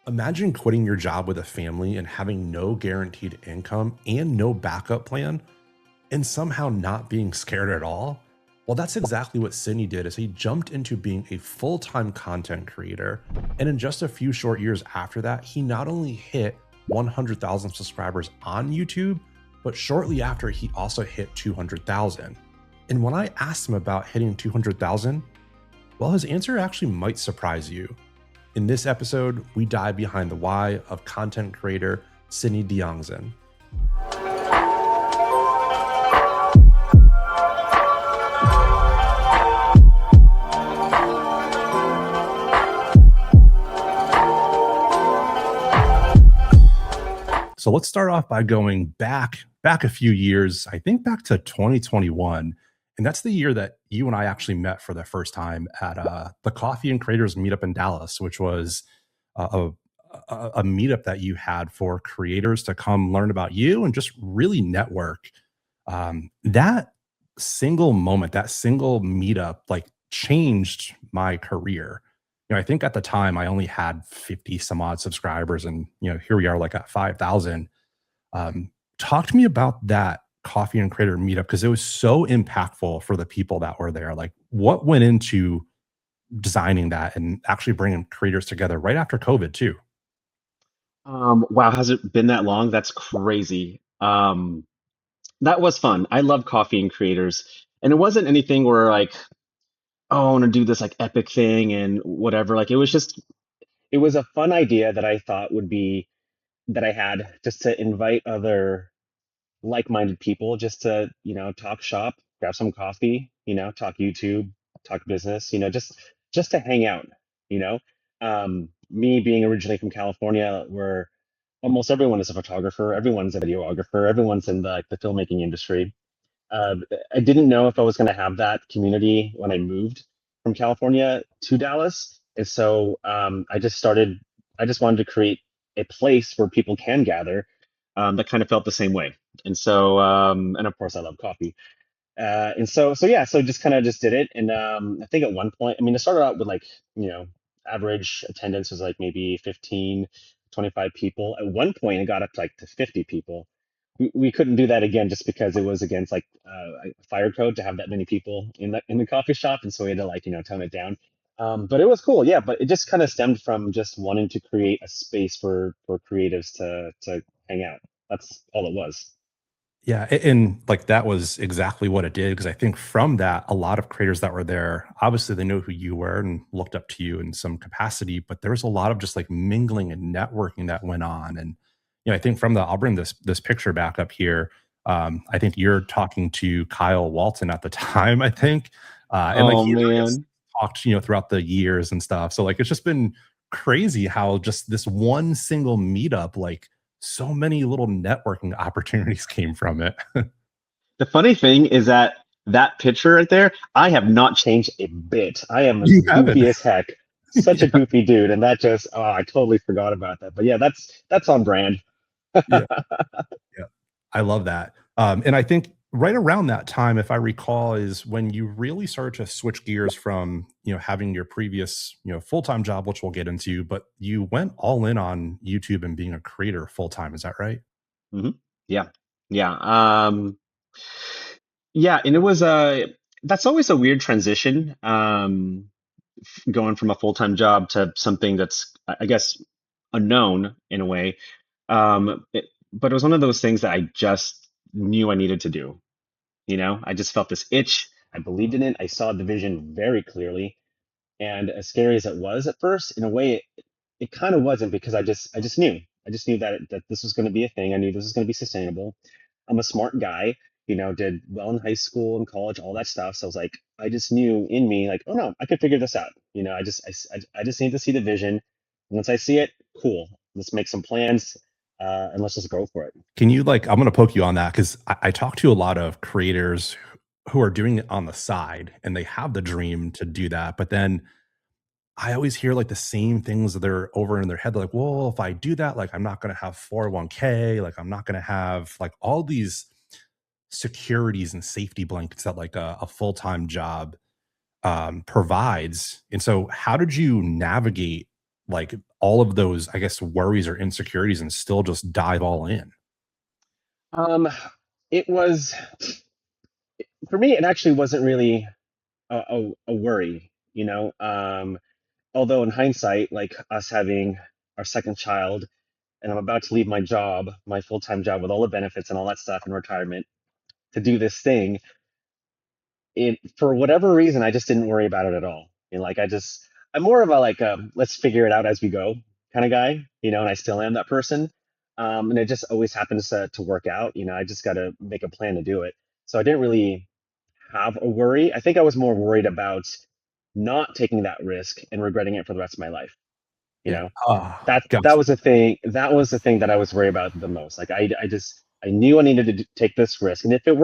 Imagine quitting your job with a family and having no guaranteed income and no backup plan and somehow not being scared at all. Well, that's exactly what Sydney did is he jumped into being a full-time content creator. And in just a few short years after that, he not only hit 100,000 subscribers on YouTube, but shortly after he also hit 200,000. And when I asked him about hitting 200,000, well, his answer actually might surprise you. In this episode, we dive behind the why of content creator Sidney Diogzon. So let's start off by going back a few years, I think back to 2021. And that's the year that you and I actually met for the first time at the Coffee and Creators Meetup in Dallas, which was a, a meetup that you had for creators to come learn about you and just really network. That single moment, that single meetup, like changed my career. I think at the time I only had 50 some odd subscribers, and here we are, like at 5,000. Talk to me about that coffee and creator meetup because it was so impactful for the people that were there. Like, what went into designing that and actually bringing creators together right after COVID too? Wow, has it been that long? That's crazy. That was fun. I love coffee and creators. And it wasn't anything where like, oh, I want to do this like epic thing and whatever. Like it was a fun idea that I thought would be that I had just to invite other like-minded people just to, talk shop, grab some coffee, talk YouTube, talk business, just to hang out, you know. Me being originally from California, where almost everyone is a photographer, everyone's a videographer, everyone's in the filmmaking industry. Uh, I didn't know if I was going to have that community when I moved from California to Dallas, and so I just started. I just wanted to create a place where people can gather that kind of felt the same way. And so, and of course, I love coffee. And so yeah, so just kind of just did it. And I think at one point, I mean, it started out with like, you know, average attendance was like maybe 15, 25 people. At one point, it got up to like to 50 people. We couldn't do that again just because it was against like fire code to have that many people in the coffee shop, and so we had to like tone it down. But it was cool, yeah. But it just kind of stemmed from just wanting to create a space for creatives to hang out. That's all it was. Yeah, and like that was exactly what it did because I think from that, a lot of creators that were there, obviously they know who you were and looked up to you in some capacity, but there was a lot of just like mingling and networking that went on. And I think from the I'll bring this picture back up here. I think you're talking to Kyle Walton at the time, I think. And like Oh he and I have man. talked, throughout the years and stuff. So like it's just been crazy how just this one single meetup, like so many little networking opportunities came from it. The funny thing is that that picture right there, I have not changed a bit. I am as You haven't. goofy as heck. Such a Yeah, goofy dude, and that just I totally forgot about that. But yeah, that's on brand. yeah, yeah. I love that. And I think right around that time, if I recall, is when you really started to switch gears from, having your previous, full-time job, which we'll get into, but you went all in on YouTube and being a creator full time. Is that right? Hmm. Yeah, yeah, yeah, and it was that's always a weird transition. Going from a full-time job to something that's I guess unknown in a way. But it was one of those things that I just knew I needed to do. I just felt this itch. I believed in it. I saw the vision very clearly. And as scary as it was at first, in a way, it kind of wasn't because I just knew. I just knew that this was going to be a thing. I knew this was going to be sustainable. I'm a smart guy, did well in high school and college, all that stuff. So I was like, I just knew in me, like, oh no, I could figure this out. I just need to see the vision. Once I see it, cool. Let's make some plans, and let's just go for it. Can you like, I'm going to poke you on that because I talk to a lot of creators who are doing it on the side and they have the dream to do that. But then I always hear like the same things that they're over in their head. They're like, well, if I do that, like I'm not going to have 401k, like I'm not going to have like all these securities and safety blankets that like a full-time job provides. And so how did you navigate like all of those, I guess, worries or insecurities and still just dive all in? Um, it was for me. It actually wasn't really a worry, you know. Although in hindsight, like us having our second child, and I'm about to leave my job, my full time job with all the benefits and all that stuff in retirement to do this thing, it for whatever reason I just didn't worry about it at all. You know, like I'm more of a like let's figure it out as we go kind of guy, you know, and I still am that person. And it just always happens to work out. You know, I just got to make a plan to do it. So I didn't really have a worry. I think I was more worried about not taking that risk and regretting it for the rest of my life. You Yeah. know, Oh, that gotcha. was the thing. That was the thing that I was worried about the most. Like I knew I needed to take this risk, and if it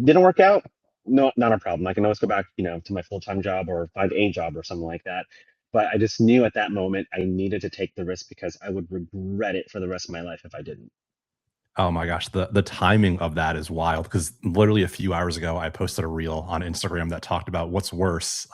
didn't work out, no, not a problem. I can always go back, you know, to my full time job or find a job or something like that. But I just knew at that moment I needed to take the risk because I would regret it for the rest of my life if I didn't. Oh my gosh, the timing of that is wild because literally a few hours ago, I posted a reel on Instagram that talked about what's worse,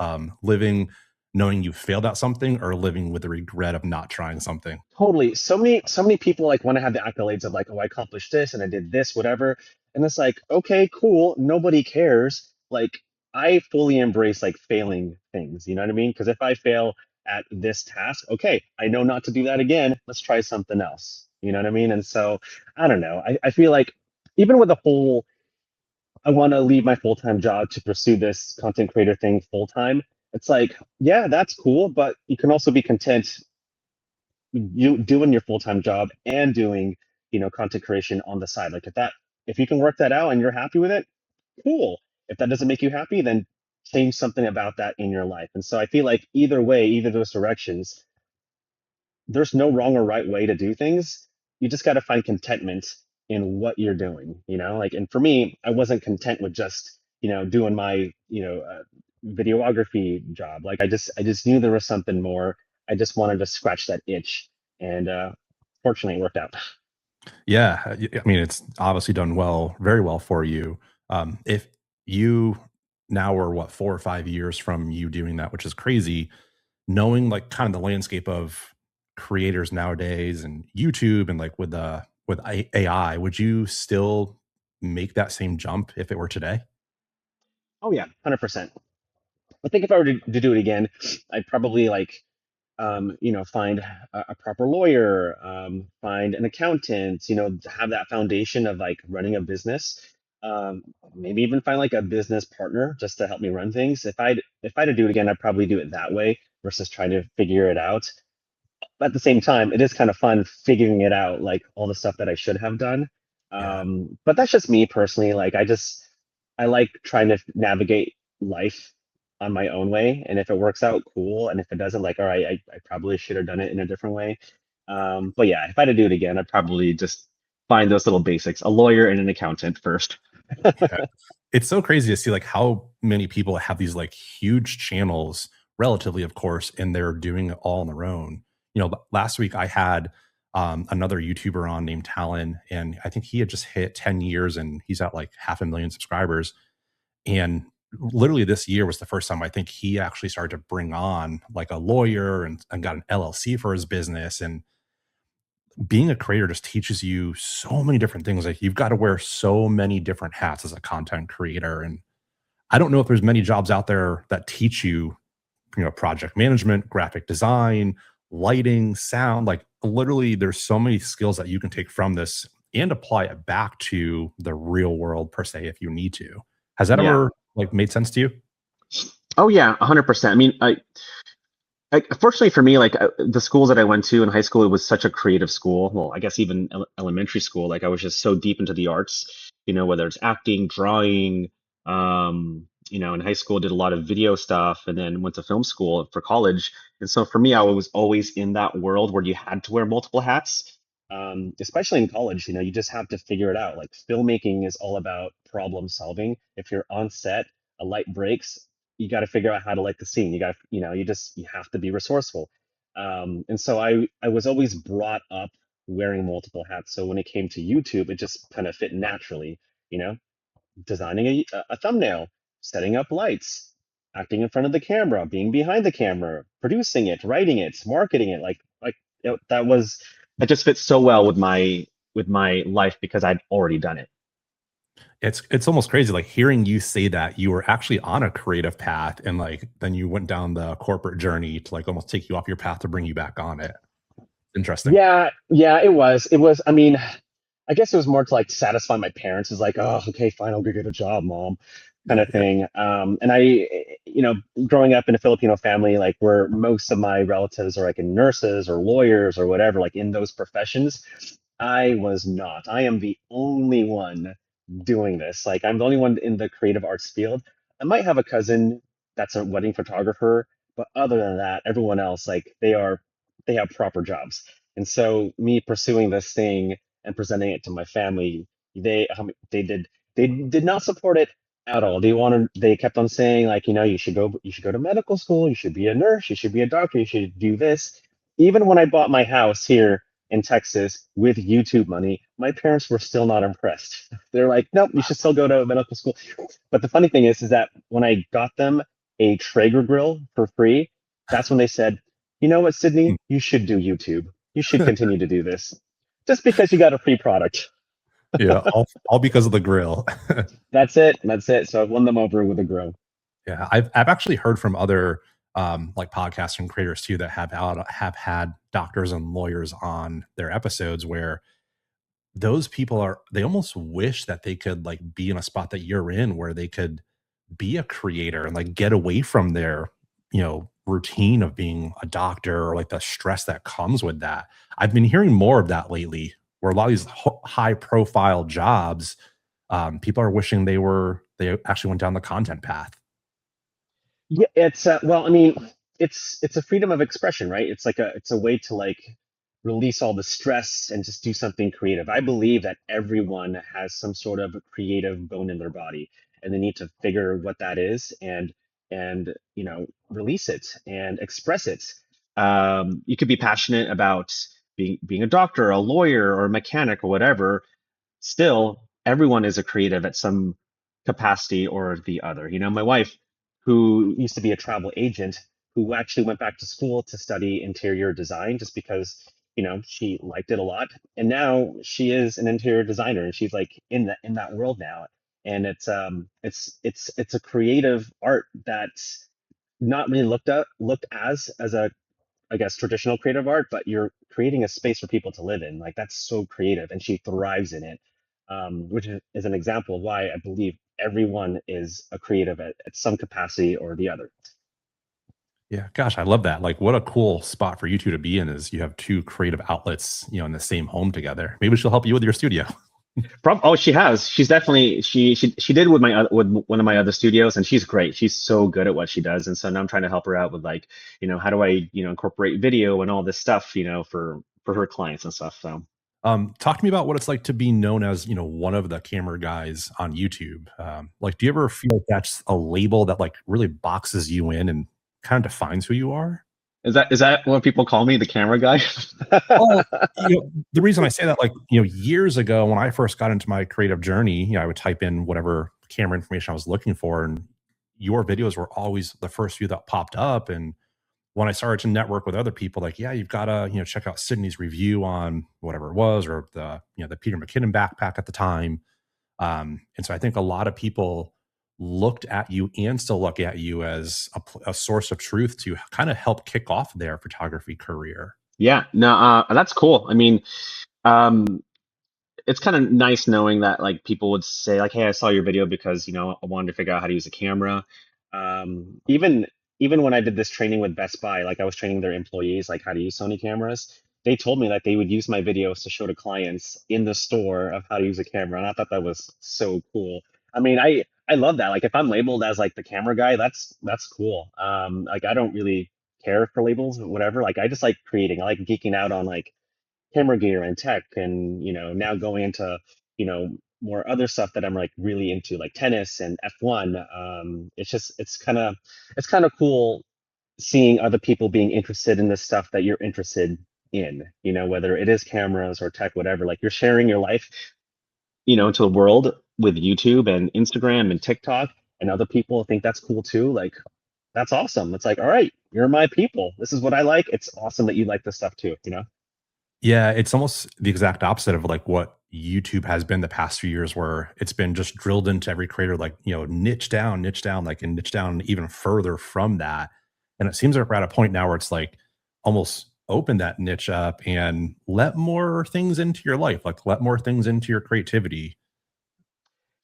living knowing you failed at something or living with the regret of not trying something. Totally. So many people like want to have the accolades of like, oh, I accomplished this and I did this, whatever. And it's like, okay, cool. Nobody cares. Like, I fully embrace like failing things. You know what I mean? Because if I fail at this task, okay, I know not to do that again. Let's try something else. You know what I mean? And so I don't know. I feel like even with the whole, I want to leave my full time job to pursue this content creator thing full time. It's like, yeah, that's cool, but you can also be content you doing your full-time job and doing, you know, content creation on the side. Like if you can work that out and you're happy with it, cool. If that doesn't make you happy, then change something about that in your life. And so I feel like either way, either of those directions, there's no wrong or right way to do things. You just got to find contentment in what you're doing, you know? Like, and for me, I wasn't content with just, you know, doing my, videography job. Like I just knew there was something more. I just wanted to scratch that itch. And fortunately it worked out. Yeah, I mean, it's obviously done well, very well for you. If you now are what 4 or 5 years from you doing that, which is crazy, knowing like kind of the landscape of creators nowadays and YouTube and like with AI, would you still make that same jump if it were today? Oh yeah, 100%. I think if I were to do it again, I'd probably like find a proper lawyer, find an accountant, you know, have that foundation of like running a business. Um, Maybe even find like a business partner just to help me run things. If I'd to do it again, I'd probably do it that way versus trying to figure it out. But at the same time, it is kind of fun figuring it out, like all the stuff that I should have done. Yeah. But that's just me personally. I like trying to navigate life on my own way. And if it works out, cool. And if it doesn't, like, all right, I probably should have done it in a different way. But yeah, if I had to do it again, I'd probably just find those little basics, a lawyer and an accountant first. Yeah. It's so crazy to see like how many people have these like huge channels, relatively, of course, and they're doing it all on their own. You know, last week I had another YouTuber on named Talon, and I think he had just hit 10 years and he's at like half a million subscribers. And literally this year was the first time I think he actually started to bring on like a lawyer and got an LLC for his business. And being a creator just teaches you so many different things. Like you've got to wear so many different hats as a content creator. And I don't know if there's many jobs out there that teach you, you know, project management, graphic design, lighting, sound. Like literally there's so many skills that you can take from this and apply it back to the real world per se if you need to. Has that Yeah. ever like made sense to you? Oh yeah, 100%. I mean, fortunately for me, like the schools that I went to in high school, it was such a creative school. Well, I guess even elementary school, like I was just so deep into the arts, you know, whether it's acting, drawing, in high school, did a lot of video stuff and then went to film school for college. And so for me, I was always in that world where you had to wear multiple hats. Especially in college, you know, you just have to figure it out. Like filmmaking is all about problem solving. If you're on set, a light breaks, you got to figure out how to light the scene. You got to, you have to be resourceful. And so I was always brought up wearing multiple hats. So when it came to YouTube, it just kind of fit naturally, you know, designing a thumbnail, setting up lights, acting in front of the camera, being behind the camera, producing it, writing it, marketing it. Like that was that just fits so well with my life because I'd already done it. It's almost crazy, like hearing you say that you were actually on a creative path, and like then you went down the corporate journey to like almost take you off your path to bring you back on it. Interesting. Yeah, yeah, it was. It was, I mean, I guess it was more to like satisfy my parents. It's like, oh, okay, fine, I'll go get a job, mom, kind of Yeah. thing. And growing up in a Filipino family, like where most of my relatives are like in nurses or lawyers or whatever, like in those professions, I was not. I am the only one doing this. Like I'm the only one in the creative arts field. I might have a cousin that's a wedding photographer, but other than that, everyone else, like they have proper jobs. And so me pursuing this thing and presenting it to my family, they did not support it at all. They kept on saying like, you should go to medical school, you should be a nurse, you should be a doctor, you should do this. Even when I bought my house here in Texas with YouTube money, my parents were still not impressed. They're like, nope, you should still go to medical school. But the funny thing is that when I got them a Traeger grill for free, that's when they said, you know what, Sydney, you should do YouTube. You should continue to do this just because you got a free product. Yeah, all because of the grill. That's it. That's it. So I've won them over with a grill. Yeah, I've actually heard from other like podcasters and creators too that have had doctors and lawyers on their episodes where those people are they almost wish that they could like be in a spot that you're in where they could be a creator and like get away from their routine of being a doctor or like the stress that comes with that. I've been hearing more of that lately where a lot of these high profile jobs, people are wishing they actually went down the content path. Yeah, it's well, I mean, it's a freedom of expression, right? It's a way to like release all the stress and just do something creative. I believe that everyone has some sort of creative bone in their body, and they need to figure what that is and release it and express it. You could be passionate about being a doctor, a lawyer, or a mechanic, or whatever. Still, everyone is a creative at some capacity or the other. My wife, who used to be a travel agent, who actually went back to school to study interior design just because, she liked it a lot. And now she is an interior designer and she's like in that world now. And it's a creative art that's not really looked as a, I guess, traditional creative art, but you're creating a space for people to live in. Like that's so creative, and she thrives in it, which is an example of why I believe everyone is a creative at some capacity or the other. Yeah, gosh, I love that. Like, what a cool spot for you two to be in is you have two creative outlets, in the same home together. Maybe she'll help you with your studio. Oh, she has. She's definitely she did with with one of my other studios, and she's great. She's so good at what she does, and so now I'm trying to help her out with like, how do I incorporate video and all this stuff, for her clients and stuff. So. Talk to me about what it's like to be known as, one of the camera guys on YouTube. Like, do you ever feel like that's a label that like really boxes you in and kind of defines who you are? Is that what people call me, the camera guy? Well, the reason I say that, like, years ago when I first got into my creative journey, I would type in whatever camera information I was looking for, and your videos were always the first few that popped up. And when I started to network with other people, like, yeah, you've got to, check out Sydney's review on whatever it was, or the Peter McKinnon backpack at the time. And so I think a lot of people looked at you and still look at you as a source of truth to kind of help kick off their photography career. Yeah, no, that's cool. I mean, um, it's kind of nice knowing that like people would say like, "Hey, I saw your video because I wanted to figure out how to use a camera." Even when I did this training with Best Buy, like I was training their employees like how to use Sony cameras. They told me that they would use my videos to show to clients in the store of how to use a camera, and I thought that was so cool. I mean, I love that. Like if I'm labeled as like the camera guy, that's cool. Like I don't really care for labels or whatever. Like I just like creating. I like geeking out on like camera gear and tech and now going into more other stuff that I'm like really into like tennis and F1. It's kind of cool seeing other people being interested in the stuff that you're interested in, whether it is cameras or tech, whatever. Like you're sharing your life to the world with YouTube and Instagram and TikTok, and other people think that's cool too. Like That's awesome. It's like, all right, you're my people. This is what I like. It's awesome that you like this stuff too, you know? Yeah, it's almost the exact opposite of like what YouTube has been the past few years, where it's been just drilled into every creator, like, niche down, like, and niche down even further from that. And it seems like we're at a point now where it's like almost open that niche up and let more things into your life, like let more things into your creativity.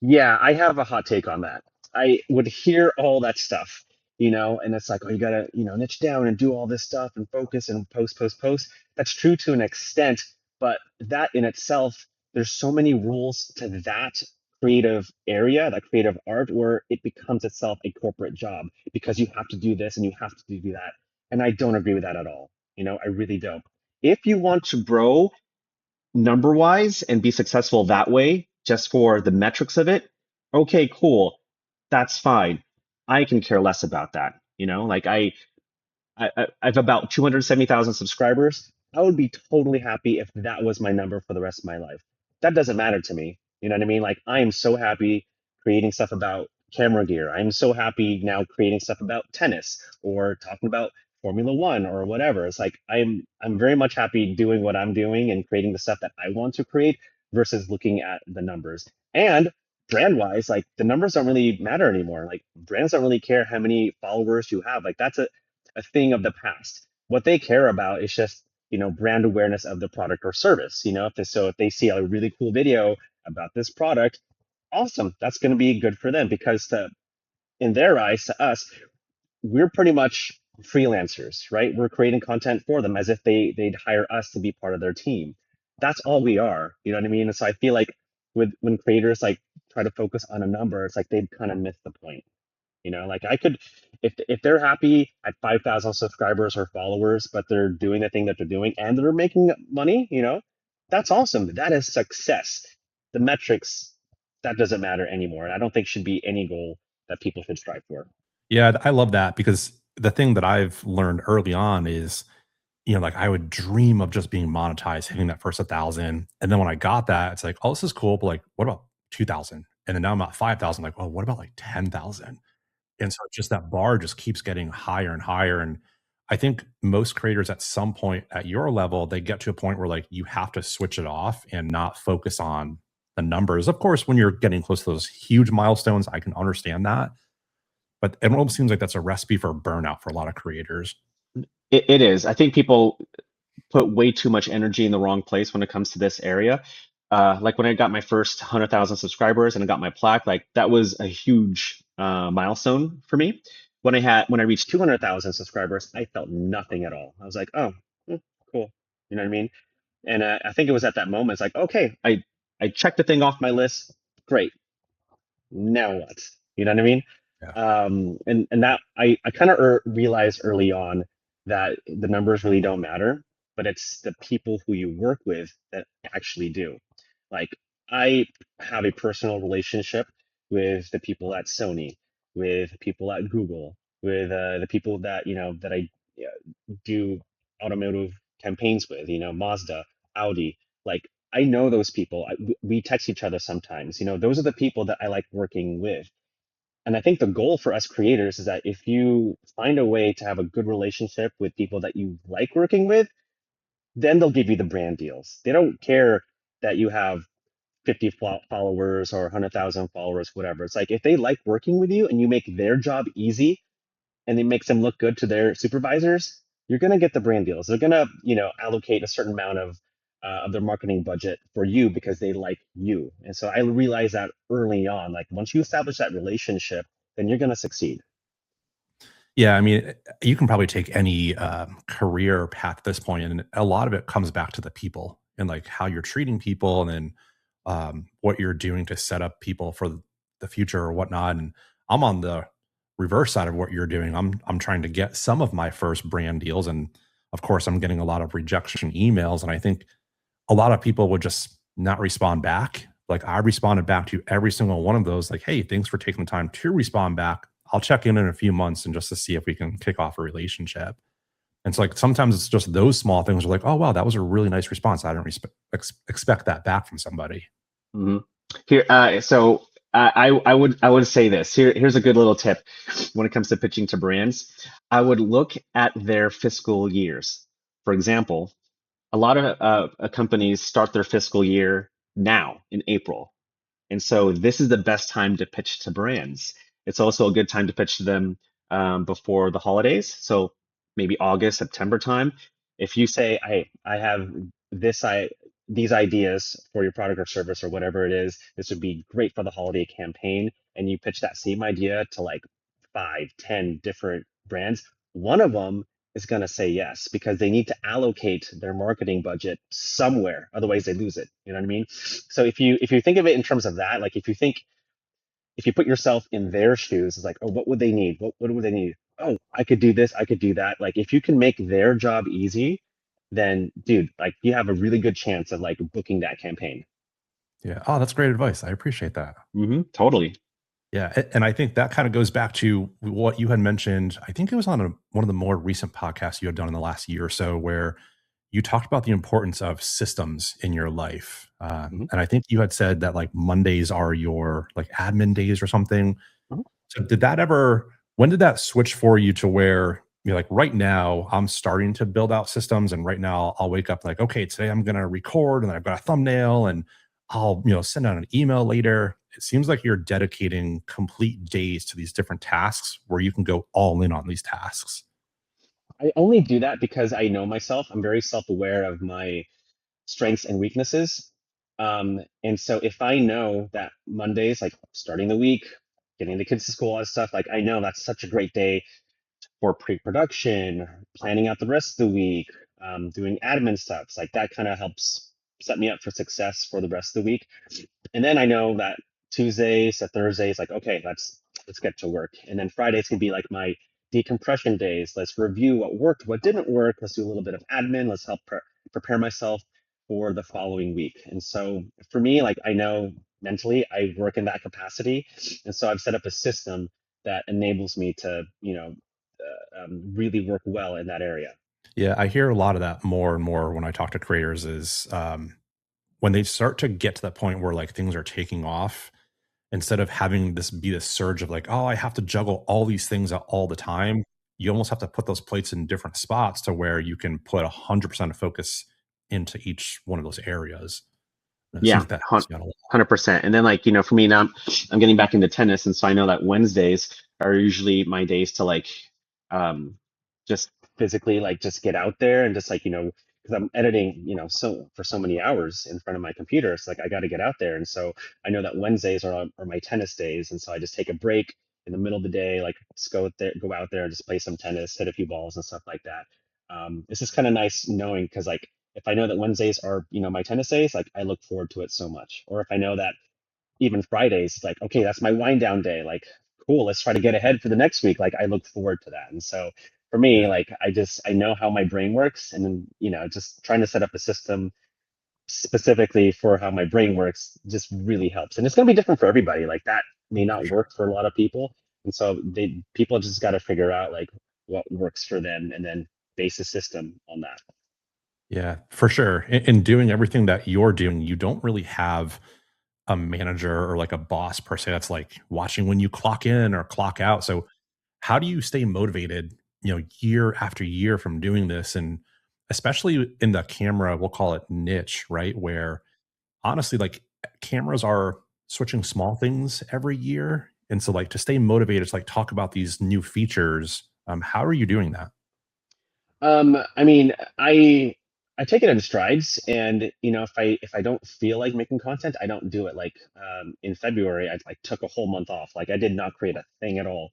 Yeah, I have a hot take on that. I would hear all that stuff, and it's like, oh, you gotta, niche down and do all this stuff and focus and post, post, post. That's true to an extent, but that in itself, there's so many rules to that creative area, that creative art, where it becomes itself a corporate job because you have to do this and you have to do that. And I don't agree with that at all. I really don't. If you want to grow number wise and be successful that way just for the metrics of it, okay, cool. That's fine. I can care less about that. Like I have about 270,000 subscribers. I would be totally happy if that was my number for the rest of my life. That doesn't matter to me. You know what I mean? Like I am so happy creating stuff about camera gear. I'm so happy now creating stuff about tennis or talking about Formula One or whatever. It's like I'm very much happy doing what I'm doing and creating the stuff that I want to create versus looking at the numbers. And brand wise, like the numbers don't really matter anymore. Like brands don't really care how many followers you have. Like that's a thing of the past. What they care about is just brand awareness of the product or service. If they see a really cool video about this product, awesome. That's going to be good for them because in their eyes, to us, we're pretty much freelancers, right? We're creating content for them as if they'd hire us to be part of their team. That's all we are. You know what I mean? And so I feel like when creators like try to focus on a number, it's like they've kind of missed the point. Like I could, if they're happy at 5,000 subscribers or followers, but they're doing the thing that they're doing and they're making money, that's awesome. That is success. The metrics, that doesn't matter anymore. And I don't think should be any goal that people should strive for. Yeah, I love that because the thing that I've learned early on is, like I would dream of just being monetized, hitting that first 1,000. And then when I got that, it's like, oh, this is cool. But like, what about 2,000? And then now I'm at 5,000. Like, oh, what about like 10,000? And so it's just that bar just keeps getting higher and higher. And I think most creators at some point at your level, they get to a point where like you have to switch it off and not focus on the numbers. Of course, when you're getting close to those huge milestones, I can understand that. But it almost seems like that's a recipe for burnout for a lot of creators. It is. I think people put way too much energy in the wrong place when it comes to this area. Like when I got my first 100,000 subscribers and I got my plaque, like that was a huge milestone for me. When I reached 200,000 subscribers, I felt nothing at all. I was like, oh, cool. You know what I mean? And I think it was at that moment, it's like, okay, I checked the thing off my list. Great. Now what? You know what I mean? Yeah. And that I kind of realized early on that the numbers really don't matter, but it's the people who you work with that actually do. Like I have a personal relationship with the people at Sony, with people at Google, with the people that that I do automotive campaigns with, Mazda, Audi. Like I know those people. We text each other sometimes. Those are the people that I like working with. And I think the goal for us creators is that if you find a way to have a good relationship with people that you like working with, then they'll give you the brand deals. They don't care that you have 50 followers or 100,000 followers, whatever. It's like if they like working with you and you make their job easy and it makes them look good to their supervisors, you're going to get the brand deals. They're going to, allocate a certain amount of their marketing budget for you because they like you. And so I realized that early on, like once you establish that relationship, then you're going to succeed. Yeah, I mean, you can probably take any career path at this point, and a lot of it comes back to the people and like how you're treating people, and then what you're doing to set up people for the future or whatnot. And I'm on the reverse side of what you're doing. I'm trying to get some of my first brand deals, and of course, I'm getting a lot of rejection emails, and I think a lot of people would just not respond back. Like I responded back to every single one of those, like, hey, thanks for taking the time to respond back. I'll check in a few months and just to see if we can kick off a relationship. And it's like sometimes it's just those small things are like, oh wow, that was a really nice response. I didn't expect that back from somebody. hmm Here, so I would say this. Here's a good little tip when it comes to pitching to brands. I would look at their fiscal years. For example, a lot of companies start their fiscal year now in April. And so this is the best time to pitch to brands. It's also a good time to pitch to them before the holidays. So maybe August, September time. If you say, "Hey, I have this, these ideas for your product or service or whatever it is, this would be great for the holiday campaign," and you pitch that same idea to like 5, 10 different brands, one of them is going to say yes because they need to allocate their marketing budget somewhere. Otherwise, they lose it. You know what I mean? So if you think of it in terms of that, like if you put yourself in their shoes, it's like, oh, what would they need? What would they need? Oh, I could do this, I could do that. Like if you can make their job easy, then dude, like you have a really good chance of like booking that campaign. Yeah. Oh, that's great advice. I appreciate that. Totally. Yeah, and I think that kind of goes back to what you had mentioned. I think it was on one of the more recent podcasts you had done in the last year or so, where you talked about the importance of systems in your life. Mhm. And I think you had said that like Mondays are your like admin days or something. Mhm. So did that ever? When did that switch for you to where you're like, right now I'm starting to build out systems, and right now I'll wake up like, okay, today I'm going to record, and then I've got a thumbnail, and I'll send out an email later. It seems like you're dedicating complete days to these different tasks where you can go all in on these tasks. I only do that because I know myself. I'm very self-aware of my strengths and weaknesses. And so if I know that Mondays, like starting the week, getting the kids to school, all that stuff, like I know that's such a great day for pre-production, planning out the rest of the week, doing admin stuff. Like that kind of helps set me up for success for the rest of the week. And then I know that Tuesdays to Thursdays, like, okay, let's get to work. And then Fridays can be like my decompression days. Let's review what worked, what didn't work. Let's do a little bit of admin. Let's help prepare myself for the following week. And so for me, like I know mentally I work in that capacity. And so I've set up a system that enables me to, really work well in that area. Yeah, I hear a lot of that more and more when I talk to creators is when they start to get to that point where like things are taking off, instead of having this be this surge of like, oh, I have to juggle all these things out all the time, you almost have to put those plates in different spots to where you can put 100% of focus into each one of those areas. And it seems Yeah, like that helps you out a lot. 100%. And then like, for me now, I'm getting back into tennis, and so I know that Wednesdays are usually my days to like um just physically like just get out there and just like, because I'm editing, so for so many hours in front of my computer, it's like I got to get out there. And so I know that Wednesdays are my tennis days, and so I just take a break in the middle of the day, like just go out there and just play some tennis, hit a few balls and stuff like that. It's just kind of nice knowing because like if I know that Wednesdays are, my tennis days, like I look forward to it so much. Or if I know that even Fridays, like, okay, that's my wind down day. Like, cool, let's try to get ahead for the next week. Like I look forward to that. And so for me, Yeah. like I know how my brain works, and then, just trying to set up a system specifically for how my brain works just really helps. And it's gonna be different for everybody. Like that may For not sure. work for a lot of people. And so people just gotta figure out like what works for them and then base a system on that. Yeah, for sure. In doing everything that you're doing, you don't really have a manager or like a boss per se that's like watching when you clock in or clock out. So how do you stay motivated, year after year from doing this? And especially in the camera, we'll call it niche, right? Where honestly, like cameras are switching small things every year. And so like to stay motivated to like talk about these new features, how are you doing that? I mean, I take it in strides, and if I don't feel like making content, I don't do it. Like in February, I like took a whole month off. Like I did not create a thing at all,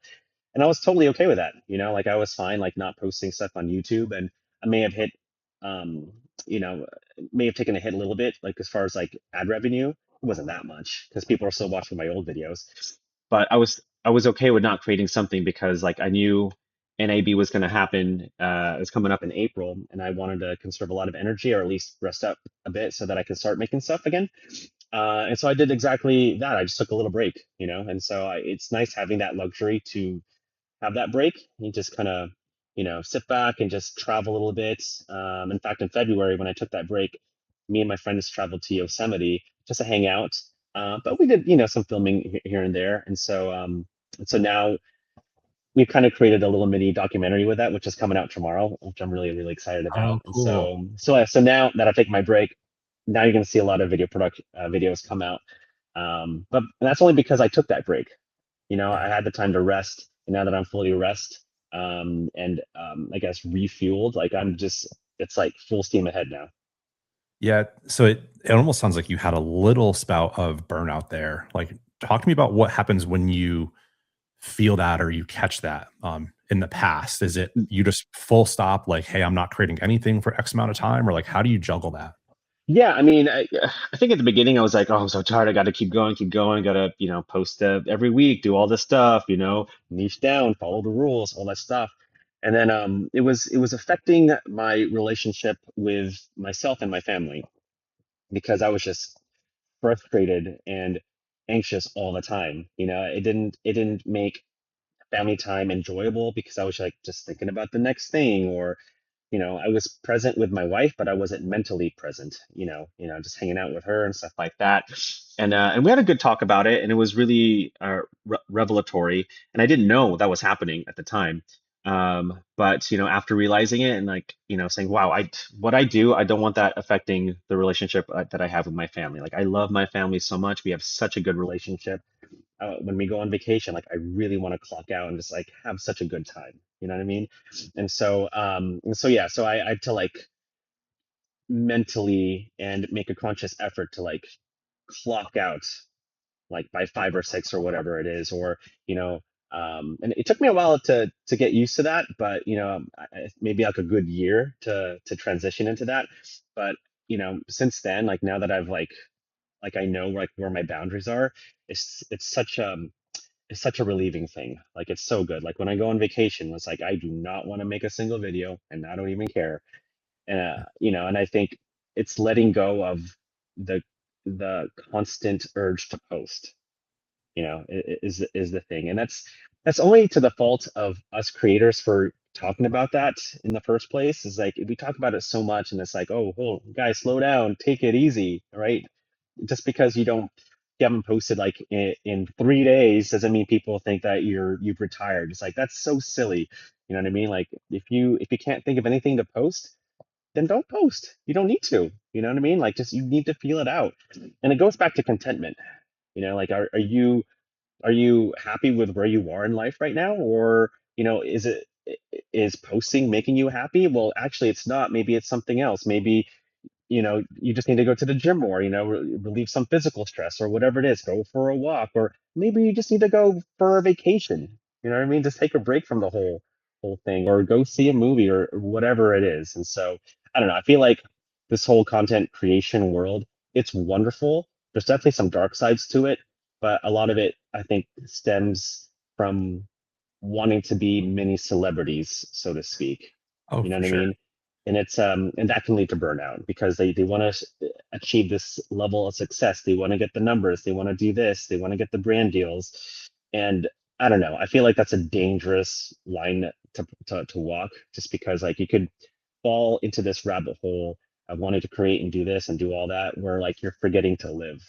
and I was totally okay with that. Like I was fine, like not posting stuff on YouTube, and I may have hit, um, you know, may have taken a hit a little bit, like as far as like ad revenue, it wasn't that much because people are still watching my old videos, but I was okay with not creating something because like I knew NAB was going to happen. It was coming up in April, and I wanted to conserve a lot of energy or at least rest up a bit so that I could start making stuff again. And so I did exactly that. I just took a little break, and so it's nice having that luxury to have that break. You just kind of, sit back and just travel a little bit. In fact, in February, when I took that break, me and my friends traveled to Yosemite just to hang out. But we did, some filming here and there. And so now we've kind of created a little mini documentary with that, which is coming out tomorrow, which I'm really, really excited about. Oh, And cool. so now that I've taken my break, now you're going to see a lot of videos come out. But that's only because I took that break. Yeah. I had the time to rest, and now that I'm fully and I guess refueled, like it's like full steam ahead now. Yeah. So it almost sounds like you had a little spout of burnout there. Like, talk to me about what happens when you feel that or you catch that in the past. Is it you just full stop, like, hey, I'm not creating anything for X amount of time? Or like, how do you juggle that? Yeah, I mean, I think at the beginning I was like, oh, I'm so tired. I got to keep going. Got to, post every week, do all this stuff, niche down, follow the rules, all that stuff. And then it was affecting my relationship with myself and my family because I was just frustrated and anxious all the time. It didn't make family time enjoyable because I was like just thinking about the next thing, or I was present with my wife, but I wasn't mentally present, just hanging out with her and stuff like that. And we had a good talk about it, and it was really revelatory. And I didn't know that was happening at the time. But after realizing it and like, saying, wow, what I do, I don't want that affecting the relationship that I have with my family. Like I love my family so much. We have such a good relationship. When we go on vacation, like I really want to clock out and just like have such a good time. You know what I mean? And so yeah, so I had to like mentally and make a conscious effort to like clock out like by 5 or 6 or whatever it is, or and it took me a while to get used to that, but maybe like a good year to transition into that. But since then, like now that I've like I know like where my boundaries are, it's such a relieving thing. Like it's so good. Like when I go on vacation, it's like I do not want to make a single video, and I don't even care. And I think it's letting go of the the constant urge to post. Is the thing, and that's only to the fault of us creators for talking about that in the first place. Is like we talk about it so much, and it's like, oh, guys, slow down, take it easy, right? Just because you haven't posted like in 3 days doesn't mean people think that you've retired. It's like that's so silly. You know what I mean? Like if you can't think of anything to post, then don't post. You don't need to. You know what I mean? Like just you need to feel it out. And it goes back to contentment. Like are you happy with where you are in life right now, or is posting making you happy? Well, actually it's not. Maybe it's something else. Maybe you just need to go to the gym more, relieve some physical stress or whatever it is, go for a walk, or maybe you just need to go for a vacation. You know what I mean? Just take a break from the whole thing, or go see a movie, or whatever it is. And so I don't know. I feel like this whole content creation world, it's wonderful. There's definitely some dark sides to it, but a lot of it I think stems from wanting to be mini celebrities, so to speak. Oh, You know for what I sure. mean? And that can lead to burnout because they want to achieve this level of success. They want to get the numbers. They want to do this. They want to get the brand deals. And I don't know. I feel like that's a dangerous line to walk, just because like you could fall into this rabbit hole of wanting to create and do this and do all that, where like you're forgetting to live.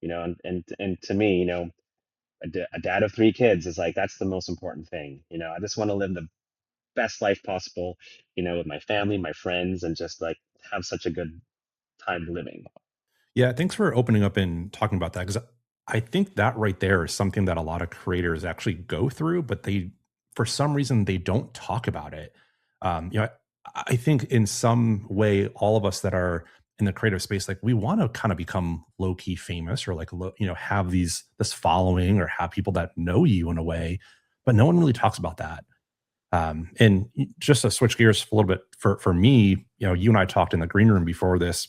And to me, a dad of 3 kids is like that's the most important thing. I just want to live the best life possible, with my family, my friends, and just like have such a good time living. Yeah, thanks for opening up and talking about that, because I think that right there is something that a lot of creators actually go through, but for some reason, they don't talk about it. I think in some way, all of us that are in the creative space, like we want to kind of become low key famous, or like, have this following, or have people that know you in a way, but no one really talks about that. And just to switch gears a little bit for me, you and I talked in the green room before this.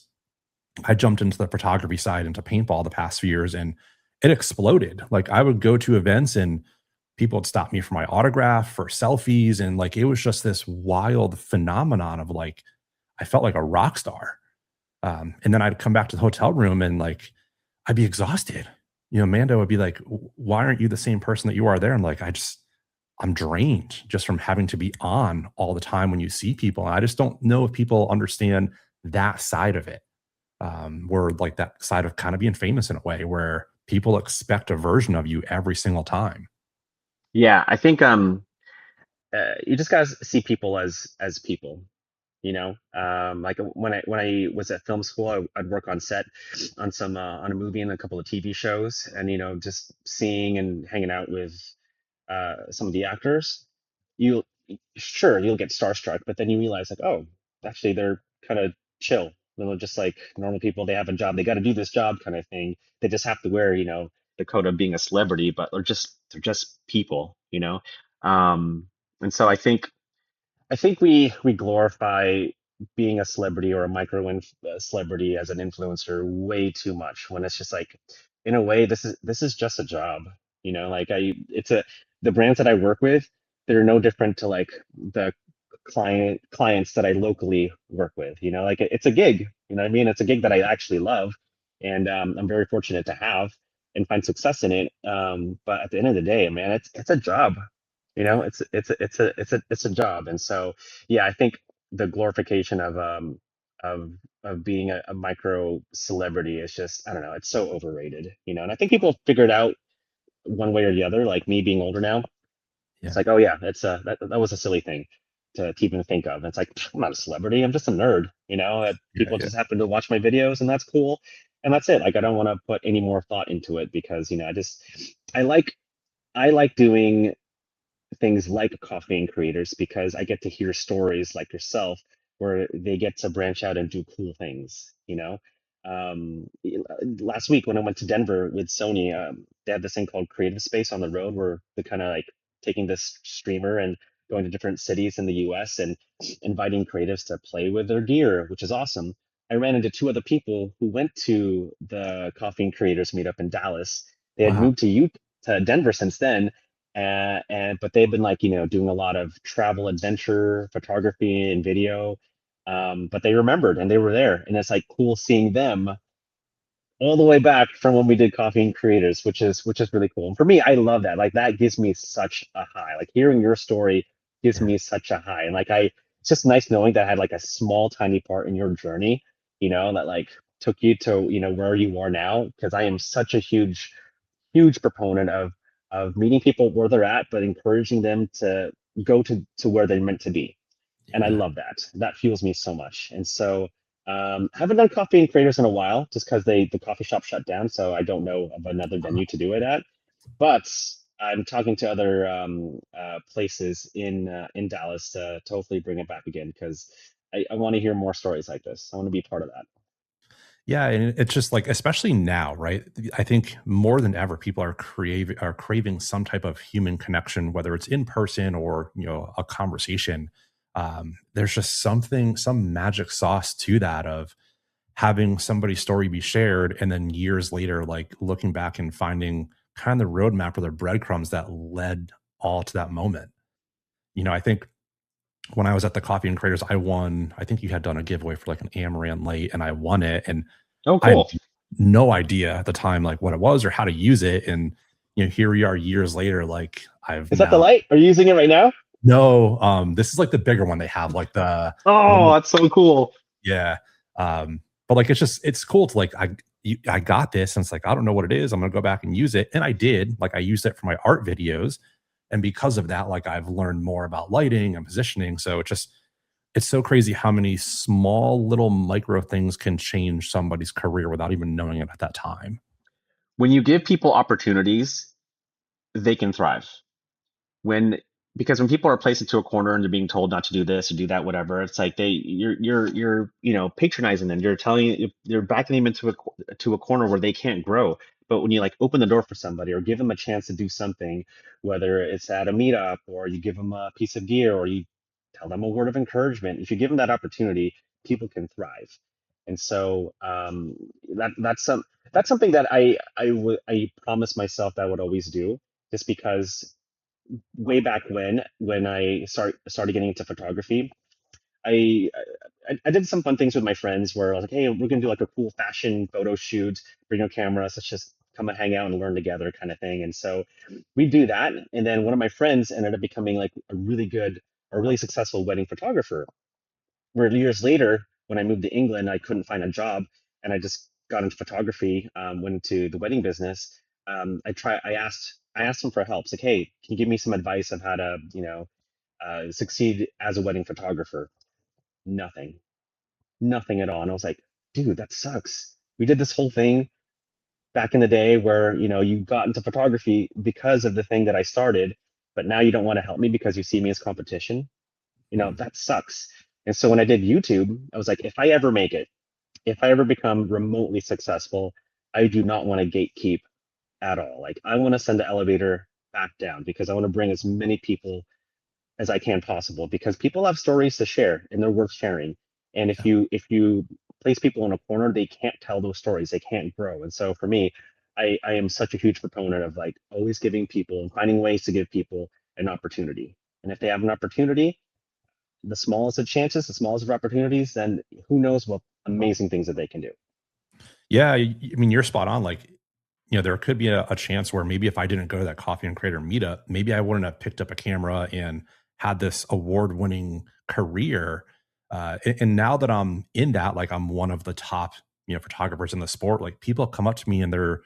I jumped into the photography side, into paintball the past few years, and it exploded. Like I would go to events and people would stop me for my autograph, for selfies, and like it was just this wild phenomenon of like I felt like a rock star. And then I'd come back to the hotel room and like I'd be exhausted. Amanda would be like, "Why aren't you the same person that you are there?" I'm like, I'm drained just from having to be on all the time when you see people. And I just don't know if people understand that side of it, where like that side of kind of being famous in a way where people expect a version of you every single time. Yeah, I think you just gotta see people as people. Like when I was at film school, I'd work on set on some on a movie and a couple of TV shows, and just seeing and hanging out with some of the actors, you sure you'll get starstruck, but then you realize like, oh, actually they're kind of chill. They're just like normal people. They have a job. They got to do this job kind of thing. They just have to wear, the coat of being a celebrity, but they're just people, Um, and so I think we glorify being a celebrity or a celebrity as an influencer way too much when it's just like, in a way, this is just a job. Like the brands that I work with, they're no different to like the clients that I locally work with. Like it's a gig. You know what I mean? It's a gig that I actually love, and I'm very fortunate to have and find success in it. But at the end of the day, man, it's a job. It's a job, and so yeah, I think the glorification of of being a micro celebrity is just, I don't know, it's so overrated. And I think people figured out one way or the other. Like me being older now, it's Yeah. like, oh yeah, that was a silly thing to even think of. It's like, I'm not a celebrity, I'm just a nerd. That Yeah. people Yeah. just happen to watch my videos, and that's cool, and that's it. Like I don't want to put any more thought into it because I like doing things like coffee and creators because I get to hear stories like yourself where they get to branch out and do cool things. Last week when I went to Denver with Sony, they have this thing called Creative Space on the road where they're kind of like taking this streamer and going to different cities in the US and inviting creatives to play with their gear, which is awesome. I ran into two other people who went to the Coffee and Creators meetup in Dallas. They had Wow. moved to Denver since then, but they've been like doing a lot of travel adventure photography and video, but they remembered and they were there, and it's like cool seeing them all the way back from when we did Coffee and Creators, which is really cool. And for me, I love that. Like that gives me such a high. Like hearing your story gives Yeah. me such a high. And it's just nice knowing that I had like a small, tiny part in your journey. That like took you to where you are now. Because I am such a huge proponent of meeting people where they're at, but encouraging them to go to where they're meant to be. And I Yeah. love that. That fuels me so much. And so haven't done coffee and creators in a while just because the coffee shop shut down. So I don't know of another venue to do it at. But I'm talking to other places in Dallas to hopefully bring it back again because I want to hear more stories like this. I want to be part of that. Yeah, and it's just like, especially now, right? I think more than ever, people are craving some type of human connection, whether it's in person or a conversation. There's just some magic sauce to that of having somebody's story be shared, and then years later, like looking back and finding kind of the roadmap or the breadcrumbs that led all to that moment. I think when I was at the Coffee and Creators, I won. I think you had done a giveaway for like an Amaran Light, and I won it, and Oh, I had cool. no idea at the time, like, what it was or how to use it, and, here we are years later, like, I've Is that the now light? Are you using it right now? no, this is, like, the bigger one they have, like, the one Oh, with that's so cool. yeah, but, like, it's cool to, like, I got this, and it's like, I don't know what it is, I'm gonna go back and use it, and I did, like, I used it for my art videos, and because of that, like, I've learned more about lighting and positioning, so it's so crazy how many small little micro things can change somebody's career without even knowing it at that time. When you give people opportunities, they can thrive. when because when people are placed into a corner and they're being told not to do this or do that, whatever, it's like you're patronizing them. You're backing them to a corner where they can't grow. But when you like open the door for somebody or give them a chance to do something, whether it's at a meetup or you give them a piece of gear or you tell them a word of encouragement, if you give them that opportunity, people can thrive. And so that's something that I promised myself that I would always do, just because way back when I started getting into photography, I, I did some fun things with my friends where I was like, hey, we're gonna do like a cool fashion photo shoot, bring your cameras, let's just come and hang out and learn together kind of thing. And so we do that. And then one of my friends ended up becoming like a really successful wedding photographer. Where years later, when I moved to England, I couldn't find a job and I just got into photography, went into the wedding business. I asked him for help. It's like, hey, can you give me some advice on how to, succeed as a wedding photographer? Nothing, nothing at all. And I was like, dude, that sucks. We did this whole thing back in the day where, you got into photography because of the thing that I started, but now you don't want to help me because you see me as competition. That sucks. And so when I did YouTube, I was like, if I ever make it, if I ever become remotely successful, I do not want to gatekeep at all. Like I want to send the elevator back down because I want to bring as many people as I can possible because people have stories to share and they're worth sharing. And if you place people in a corner, they can't tell those stories. They can't grow. And so for me, I am such a huge proponent of like always giving people and finding ways to give people an opportunity. And if they have an opportunity, the smallest of chances, the smallest of opportunities, then who knows what amazing things that they can do. Yeah, I mean, you're spot on. Like, there could be a chance where maybe if I didn't go to that coffee and creator meetup, maybe I wouldn't have picked up a camera and had this award-winning career. And now that I'm in that, like I'm one of the top, photographers in the sport. Like people come up to me and they're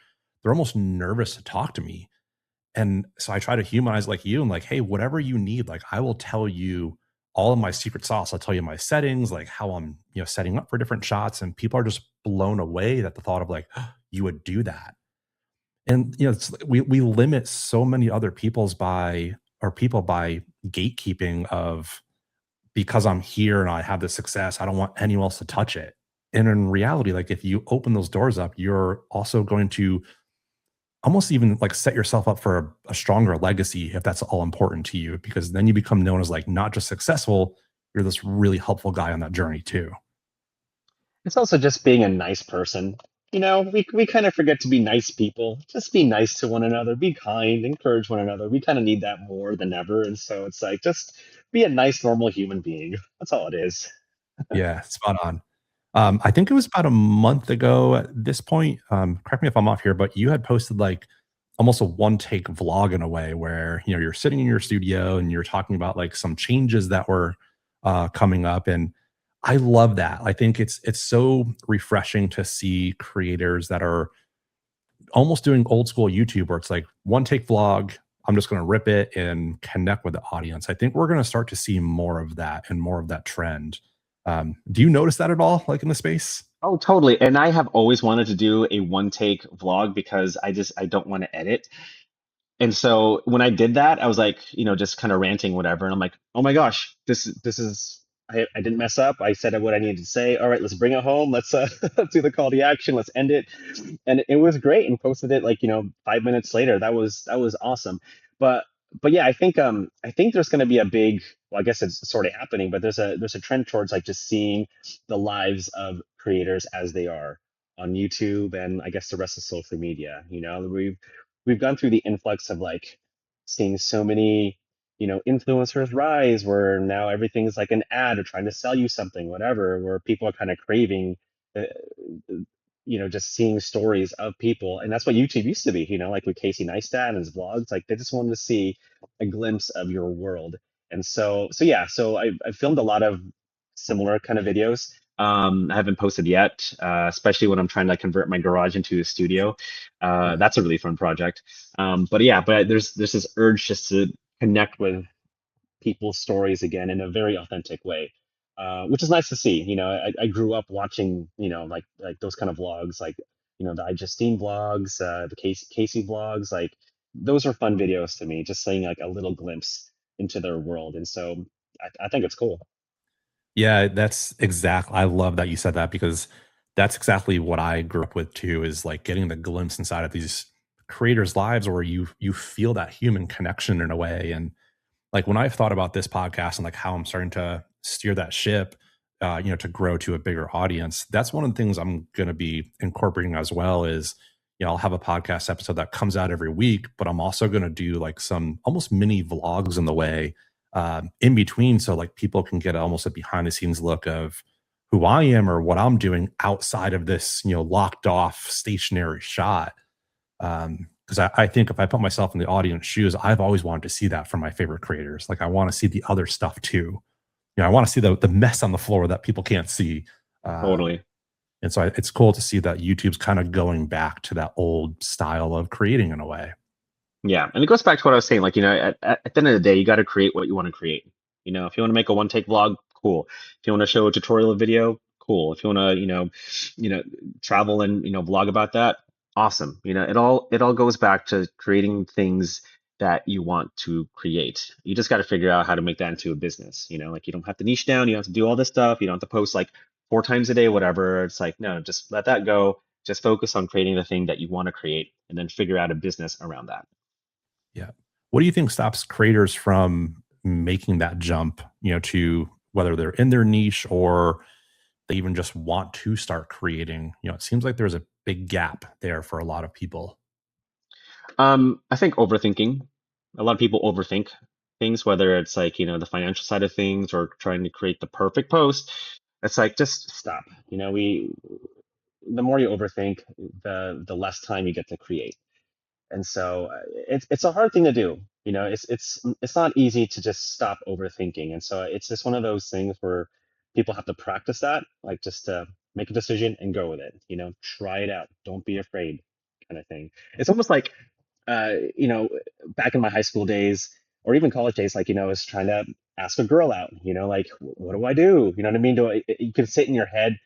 almost nervous to talk to me. And so I try to humanize like you and like, hey, whatever you need, like I will tell you all of my secret sauce. I'll tell you my settings, like how I'm, setting up for different shots. And people are just blown away at the thought of like, you would do that. And we limit so many other people by gatekeeping of because I'm here and I have this success, I don't want anyone else to touch it. And in reality, like if you open those doors up, you're also going to almost even like set yourself up for a stronger legacy if that's all important to you, because then you become known as like not just successful, you're this really helpful guy on that journey too. It's also just being a nice person. We kind of forget to be nice people. Just be nice to one another, be kind, encourage one another. We kind of need that more than ever. And so it's like just be a nice, normal human being. That's all it is. Yeah, spot on. I think it was about a month ago at this point. Correct me if I'm off here, but you had posted like almost a one take vlog in a way where you're sitting in your studio and you're talking about like some changes that were coming up, and I love that. I think it's so refreshing to see creators that are almost doing old school YouTube where it's like one take vlog. I'm just going to rip it and connect with the audience. I think we're going to start to see more of that and more of that trend. Do you notice that at all, like in the space? Oh, totally. And I have always wanted to do a one take vlog because I don't want to edit. And so when I did that, I was like, just kind of ranting, whatever. And I'm like, oh my gosh, this is I didn't mess up. I said what I needed to say. All right, let's bring it home. Let's let's do the call to action. Let's end it. And it was great. And posted it like 5 minutes later. That was awesome. But but yeah, I think there's going to be a big. Well, I guess it's sort of happening, but there's a trend towards like just seeing the lives of creators as they are on YouTube and I guess the rest of social media. We've gone through the influx of like seeing so many influencers rise where now everything's like an ad or trying to sell you something, whatever, where people are kind of craving uh, just seeing stories of people. And that's what YouTube used to be, like with Casey Neistat and his vlogs, like they just wanted to see a glimpse of your world. And so yeah, so I filmed a lot of similar kind of videos. I haven't posted yet, especially when I'm trying to convert my garage into a studio. That's a really fun project. But yeah, but there's this urge just to connect with people's stories again in a very authentic way, which is nice to see. I grew up watching, like those kind of vlogs, like the I Justine vlogs, the Casey vlogs. Like those are fun videos to me, just seeing like a little glimpse into their world, and so I think it's cool. Yeah, that's exactly. I love that you said that because that's exactly what I grew up with too. Is like getting the glimpse inside of these creators' lives where you feel that human connection in a way. And like when I've thought about this podcast and like how I'm starting to steer that ship, to grow to a bigger audience, that's one of the things I'm going to be incorporating as well. Is I'll have a podcast episode that comes out every week, but I'm also going to do like some almost mini vlogs in the way in between, so like people can get almost a behind the scenes look of who I am or what I'm doing outside of this locked off stationary shot. Because I think if I put myself in the audience shoes, I've always wanted to see that from my favorite creators. Like I want to see the other stuff too. I want to see the mess on the floor that people can't see. Um, Totally. And so it's cool to see that YouTube's kind of going back to that old style of creating in a way. Yeah, and it goes back to what I was saying. Like, at the end of the day, you got to create what you want to create. If you want to make a one take vlog, cool. If you want to show a tutorial video, cool. If you want to, you know, travel and vlog about that, awesome. It all goes back to creating things that you want to create. You just got to figure out how to make that into a business. Like you don't have to niche down. You don't have to do all this stuff. You don't have to post like 4 times a day, whatever. It's like no, just let that go. Just focus on creating the thing that you want to create, and then figure out a business around that. Yeah. What do you think stops creators from making that jump, to whether they're in their niche or they even just want to start creating? It seems like there's a big gap there for a lot of people. I think overthinking. A lot of people overthink things, whether it's like, the financial side of things or trying to create the perfect post. It's like just stop. The more you overthink, the less time you get to create. And so it's a hard thing to do. It's not easy to just stop overthinking. And so it's just one of those things where people have to practice that, like just to make a decision and go with it. Try it out. Don't be afraid, kind of thing. It's almost like you know, back in my high school days or even college days, like, I was trying to ask a girl out, like, what do I do? You know what I mean? You can sit in your head,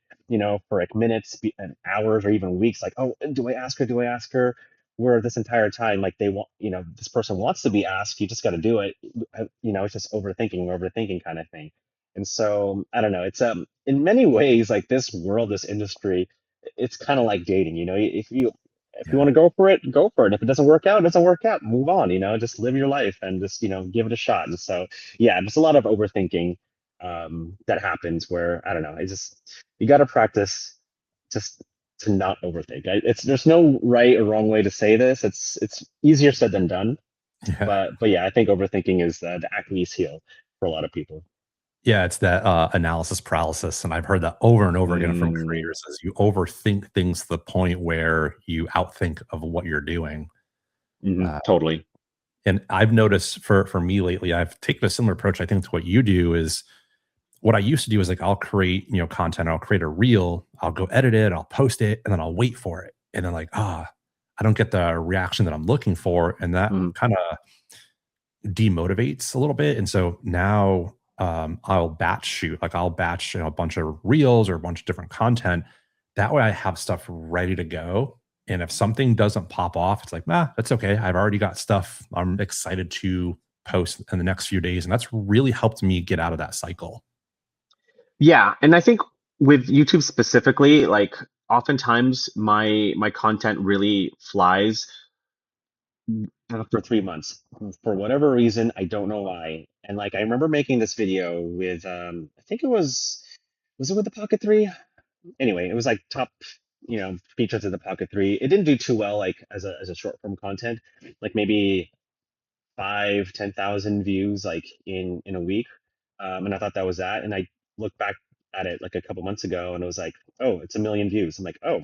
for like minutes and hours or even weeks, like, oh, do I ask her? Do I ask her? Where this entire time, like they want, this person wants to be asked, you just got to do it. It's just overthinking kind of thing. And so I don't know. It's in many ways like this world, this industry, it's kind of like dating. If you want Yeah. to go for it, go for it. If it doesn't work out, it doesn't work out. Move on, just live your life and just, give it a shot. And so, yeah, just a lot of overthinking that happens where, I don't know, you got to practice just to not overthink. There's no right or wrong way to say this. It's easier said than done. Yeah. But yeah, I think overthinking is the Achilles heel for a lot of people. Yeah, it's that analysis paralysis. And I've heard that over and over again from Mm, creators as you overthink things to the point where you outthink of what you're doing. Uh, totally. and I've noticed for me lately, I've taken a similar approach, I think, to what you do is what I used to do is like I'll create, content, I'll create a reel, I'll go edit it, I'll post it, and then I'll wait for it. And then like, I don't get the reaction that I'm looking for. And that Mm, kind of demotivates a little bit. And so now I'll batch shoot, like I'll batch a bunch of reels or a bunch of different content. That way I have stuff ready to go. And if something doesn't pop off, it's like, that's okay. I've already got stuff I'm excited to post in the next few days. And that's really helped me get out of that cycle. yeah, and I think with YouTube specifically, like oftentimes my content really flies after 3 months for whatever reason. I don't know why. And like I remember making this video with I think it with the Pocket 3? Anyway, it was like top features of the Pocket 3. It didn't do too well like as a short form content, like maybe 5, 10,000 views like in a week. And I thought that was that. And I looked back at it like a couple months ago and it was like, oh, it's 1 million views. I'm like, oh,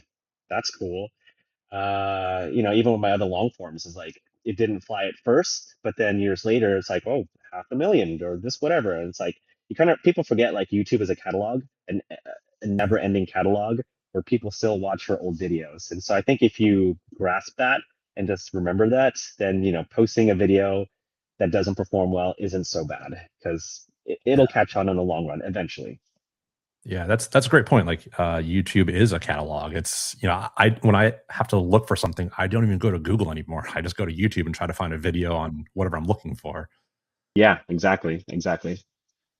that's cool. Even with my other long forms, is like it didn't fly at first, but then years later, it's like, oh, 500,000 or this whatever, and it's like you kind of people forget like YouTube is a catalog, and a never-ending catalog where people still watch your old videos, and so I think if you grasp that and just remember that, then posting a video that doesn't perform well isn't so bad because it'll catch on in the long run eventually. Yeah, that's a great point. Like YouTube is a catalog. It's I when I have to look for something, I don't even go to Google anymore. I just go to YouTube and try to find a video on whatever I'm looking for. Yeah, exactly.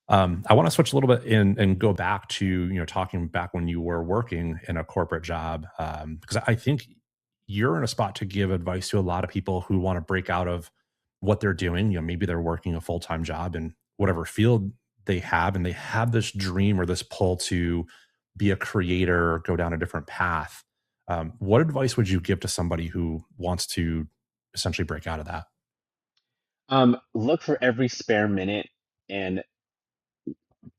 I want to switch a little bit and go back to talking back when you were working in a corporate job, because I think you're in a spot to give advice to a lot of people who want to break out of what they're doing. Maybe they're working a full time job in whatever field they have, and they have this dream or this pull to be a creator or go down a different path. What advice would you give to somebody who wants to essentially break out of that? Look for every spare minute and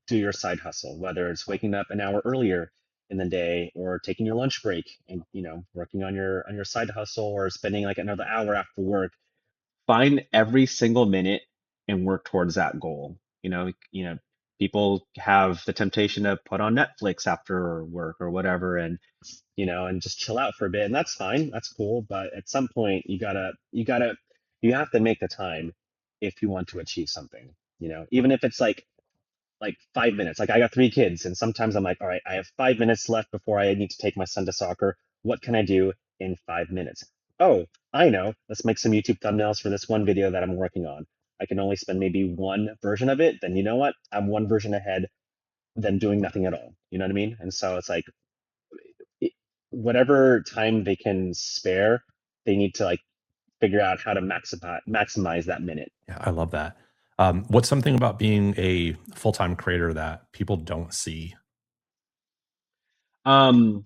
do your side hustle, whether it's waking up an hour earlier in the day or taking your lunch break and working on your side hustle or spending like another hour after work. Find every single minute and work towards that goal. People have the temptation to put on Netflix after work or whatever, and and just chill out for a bit, and that's fine, that's cool. But at some point, you have to make the time if you want to achieve something. Even if it's like 5 minutes. Like I got three kids, and sometimes I'm like, all right, I have 5 minutes left before I need to take my son to soccer. What can I do in 5 minutes? Oh, I know. Let's make some YouTube thumbnails for this one video that I'm working on. I can only spend maybe one version of it. Then you know what? I'm one version ahead than doing nothing at all. You know what I mean? And so it's like it, whatever time they can spare, they need to like figure out how to maximize that minute. Yeah, I love that. What's something about being a full time creator that people don't see? Um,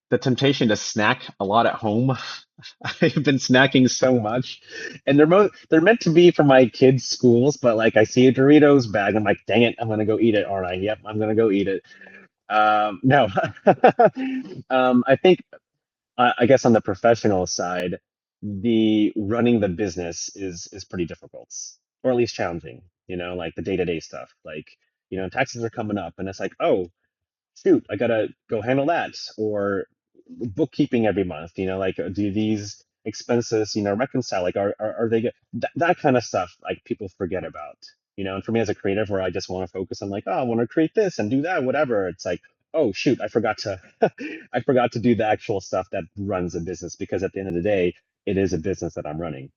the temptation to snack a lot at home. I've been snacking so much, and they're meant to be for my kids' schools, but like I see a Doritos bag, I'm like, dang it, I'm gonna go eat it, aren't I? Yep, I'm gonna go eat it. No, I think I guess on the professional side, the running the business is pretty difficult, or at least challenging. Like the day-to-day stuff, like taxes are coming up, and it's like, oh shoot, I gotta go handle that. Or bookkeeping every month, like do these expenses, reconcile? Like are they good? That kind of stuff, like people forget about. And for me as a creative, where I just want to focus on like, oh, I want to create this and do that, whatever. It's like, oh shoot, I forgot to I forgot to do the actual stuff that runs a business, because at the end of the day, it is a business that I'm running.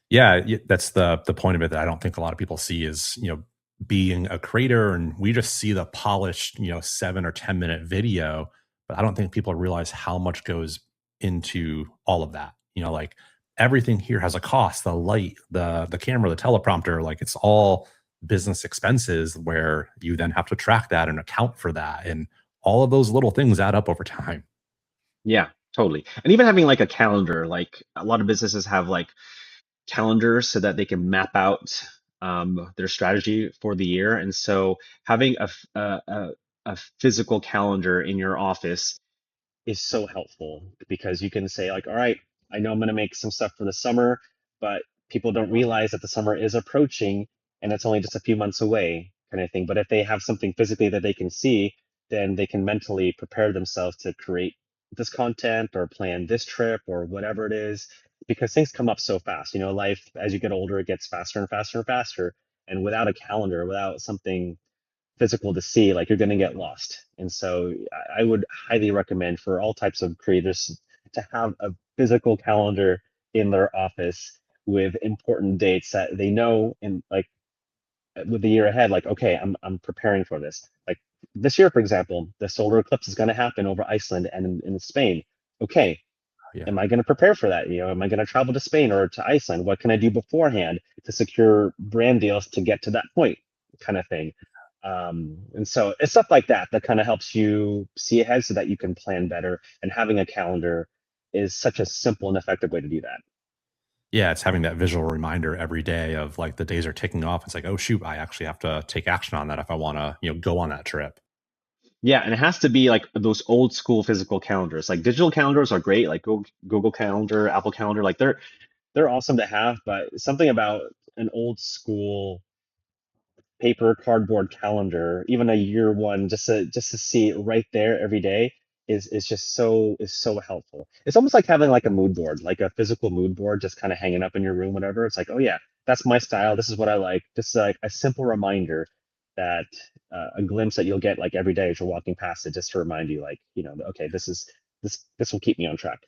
Yeah, that's the point of it that I don't think a lot of people see is, being a creator, and we just see the polished, 7 or 10 minute video, but I don't think people realize how much goes into all of that. Like everything here has a cost, the light, the camera, the teleprompter, like it's all business expenses where you then have to track that and account for that. And all of those little things add up over time. Yeah, totally. And even having like a calendar, like a lot of businesses have like calendars so that they can map out their strategy for the year. And so having a physical calendar in your office is so helpful, because you can say like, all right, I know I'm going to make some stuff for the summer, but people don't realize that the summer is approaching and it's only just a few months away, kind of thing. But if they have something physically that they can see, then they can mentally prepare themselves to create this content or plan this trip or whatever it is, because things come up so fast. Life as you get older, it gets faster and faster and faster. And without a calendar, without something physical to see, like you're going to get lost. And so I would highly recommend for all types of creators to have a physical calendar in their office with important dates that they know, and like with the year ahead, like, okay, I'm preparing for this. Like this year, for example, the solar eclipse is going to happen over Iceland and in Spain. Okay, Yeah. am I going to prepare for that? Am I going to travel to Spain or to Iceland? What can I do beforehand to secure brand deals to get to that point, kind of thing? And so it's stuff like that that kind of helps you see ahead so that you can plan better. And having a calendar is such a simple and effective way to do that. Yeah, it's having that visual reminder every day of like the days are ticking off. It's like, oh shoot, I actually have to take action on that if I want to, go on that trip. Yeah, and it has to be like those old school physical calendars. Like digital calendars are great, like Google Calendar, Apple Calendar, like they're awesome to have, but something about an old school paper cardboard calendar, even a year one, just to see it right there every day is so helpful. It's almost like having like a mood board, like a physical mood board, just kind of hanging up in your room, whatever. It's like, oh yeah, that's my style. This is what I like. Just like a simple reminder that a glimpse that you'll get like every day as you're walking past it, just to remind you, like, okay, this will keep me on track.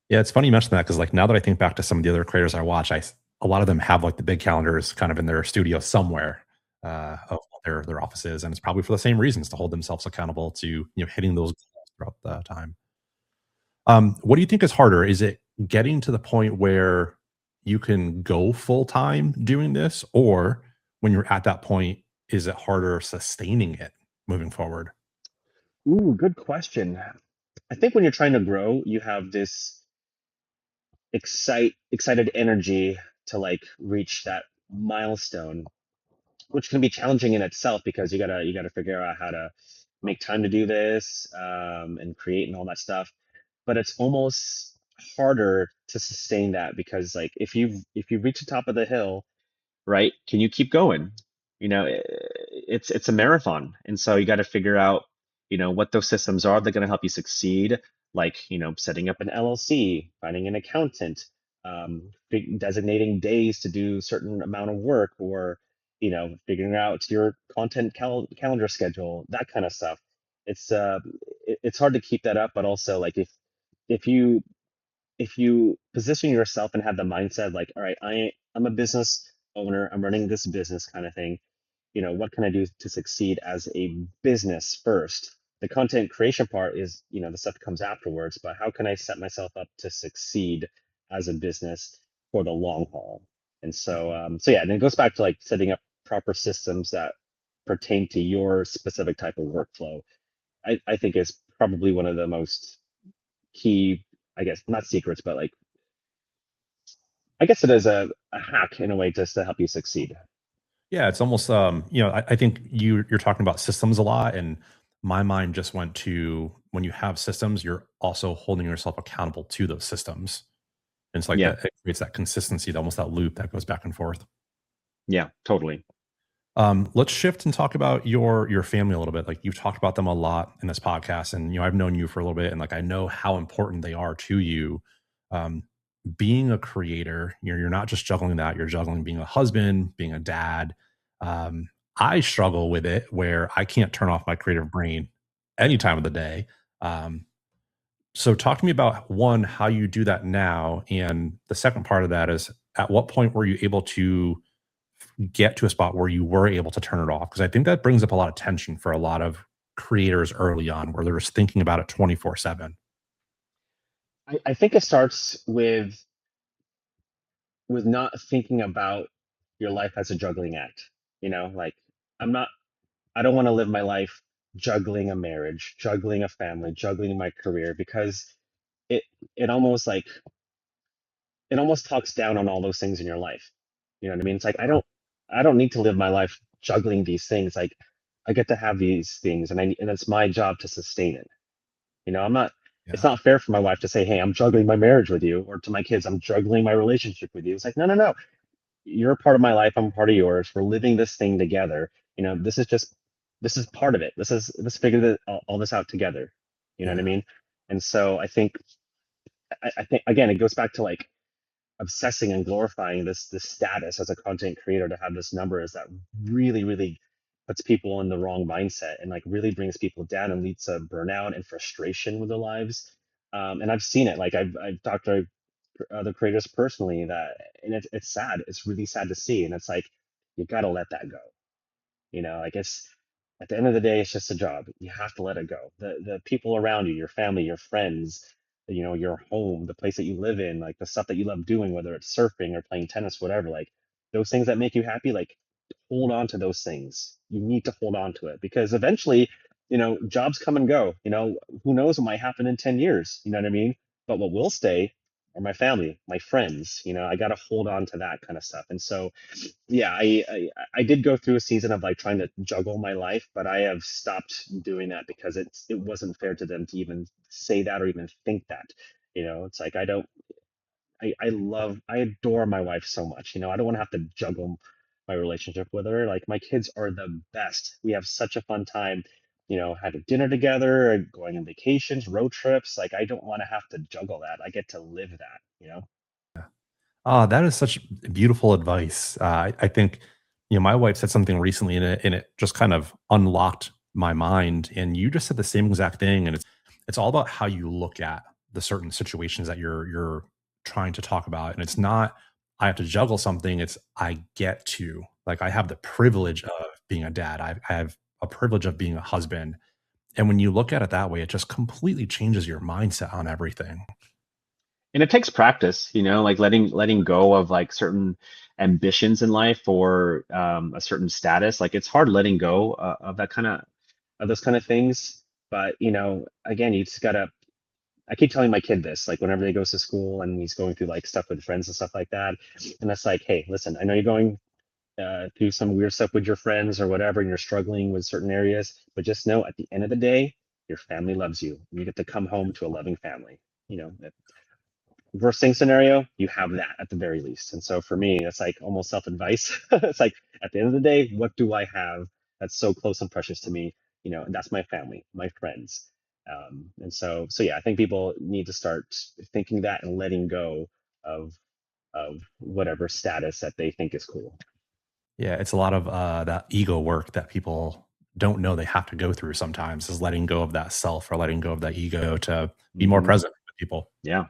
Yeah, it's funny you mentioned that because like now that I think back to some of the other creators I watch, a lot of them have like the big calendars kind of in their studio somewhere of their offices, and it's probably for the same reasons to hold themselves accountable to hitting those goals throughout the time. What do you think is harder? Is it getting to the point where you can go full time doing this, or when you're at that point, is it harder sustaining it moving forward? Ooh, good question. I think when you're trying to grow, you have this excited energy to like reach that milestone, which can be challenging in itself, because you gotta figure out how to make time to do this, and create and all that stuff. But it's almost harder to sustain that, because like if you reach the top of the hill, right, can you keep going? it's a marathon, and so you got to figure out, what those systems are that are going to help you succeed, like, setting up an LLC, finding an accountant, designating days to do certain amount of work, or figuring out your content calendar schedule, that kind of stuff. It's hard to keep that up, but also, like, if you position yourself and have the mindset like, all right, I'm a business owner, I'm running this business kind of thing, what can I do to succeed as a business first? The content creation part is, the stuff that comes afterwards, but how can I set myself up to succeed as a business for the long haul? And so, so yeah, and it goes back to like setting up proper systems that pertain to your specific type of workflow. I think is probably one of the most key, I guess, not secrets, but like, I guess it is a hack in a way just to help you succeed. Yeah, it's almost I think you're talking about systems a lot, and my mind just went to when you have systems, you're also holding yourself accountable to those systems. And it's like Yeah, that it creates that consistency, almost that loop that goes back and forth. yeah, totally. Let's shift and talk about your family a little bit. Like you've talked about them a lot in this podcast, and I've known you for a little bit, and like I know how important they are to you. Um, Being a creator, you're not just juggling that; you're juggling being a husband, being a dad. Um, I struggle with it where I can't turn off my creative brain any time of the day. Um, so, talk to me about one, how you do that now, and the second part of that is, at what point were you able to get to a spot where you were able to turn it off? Because I think that brings up a lot of tension for a lot of creators early on where they're just thinking about it 24/7. I think it starts with not thinking about your life as a juggling act. Like, I'm not, I don't want to live my life juggling a marriage, juggling a family, juggling my career, because it it almost like it almost talks down on all those things in your life. You know what I mean? It's like I don't need to live my life juggling these things. Like, I get to have these things, and it's my job to sustain it. I'm not, it's Yeah. not fair for my wife to say, hey, I'm juggling my marriage with you, or to my kids, I'm juggling my relationship with you. It's like, no, no, no. You're a part of my life. I'm a part of yours. We're living this thing together. This is part of it. Let's figure all this out together. You know what I Yeah. mean? And so I think again, it goes back to like obsessing and glorifying this status as a content creator, to have this number, is that really, really puts people in the wrong mindset, and like really brings people down and leads to burnout and frustration with their lives. And I've seen it. Like, I've talked to other creators personally, and it's sad. It's really sad to see, and it's like, you got to let that go. Like, it's, at the end of the day, it's just a job. You have to let it go. The people around you, your family, your friends, your home, the place that you live in, like the stuff that you love doing, whether it's surfing or playing tennis, whatever, like those things that make you happy, like, hold on to those things. You need to hold on to it, because eventually, jobs come and go. Who knows what might happen in 10 years? You know what I mean? But what will stay are my family, my friends. I got to hold on to that kind of stuff. And so, yeah, I did go through a season of like trying to juggle my life, but I have stopped doing that, because it wasn't fair to them to even say that or even think that. It's like, I adore my wife so much. I don't want to have to juggle my relationship with her. Like, my kids are the best. We have such a fun time, having dinner together, going on vacations, road trips. Like, I don't want to have to juggle that. I get to live that. Ah, that is such beautiful advice. I think, my wife said something recently, and it just kind of unlocked my mind. And you just said the same exact thing. And it's all about how you look at the certain situations that you're trying to talk about. And it's not I have to juggle something. It's I get to, like, I have the privilege of being a dad. I have a privilege of being a husband. And when you look at it that way, it just completely changes your mindset on everything. And it takes practice, like letting go of like certain ambitions in life, or a certain status. Like, it's hard letting go of that kind of those kind of things. But again, you just gotta. I keep telling my kid this, like, whenever he goes to school and he's going through like stuff with friends and stuff like that, and that's like, hey, listen, I know you're going through some weird stuff with your friends or whatever, and you're struggling with certain areas, but just know, at the end of the day, your family loves you. You get to come home to a loving family. Worst thing scenario, you have that at the very least. And so for me, it's like almost self advice. It's like, at the end of the day, what do I have that's so close and precious to me, and that's my family, my friends. And so yeah, I think people need to start thinking that and letting go of whatever status that they think is cool. Yeah, it's a lot of that ego work that people don't know they have to go through sometimes, is letting go of that self or letting go of that ego to be more Hmm. present with people. Yeah,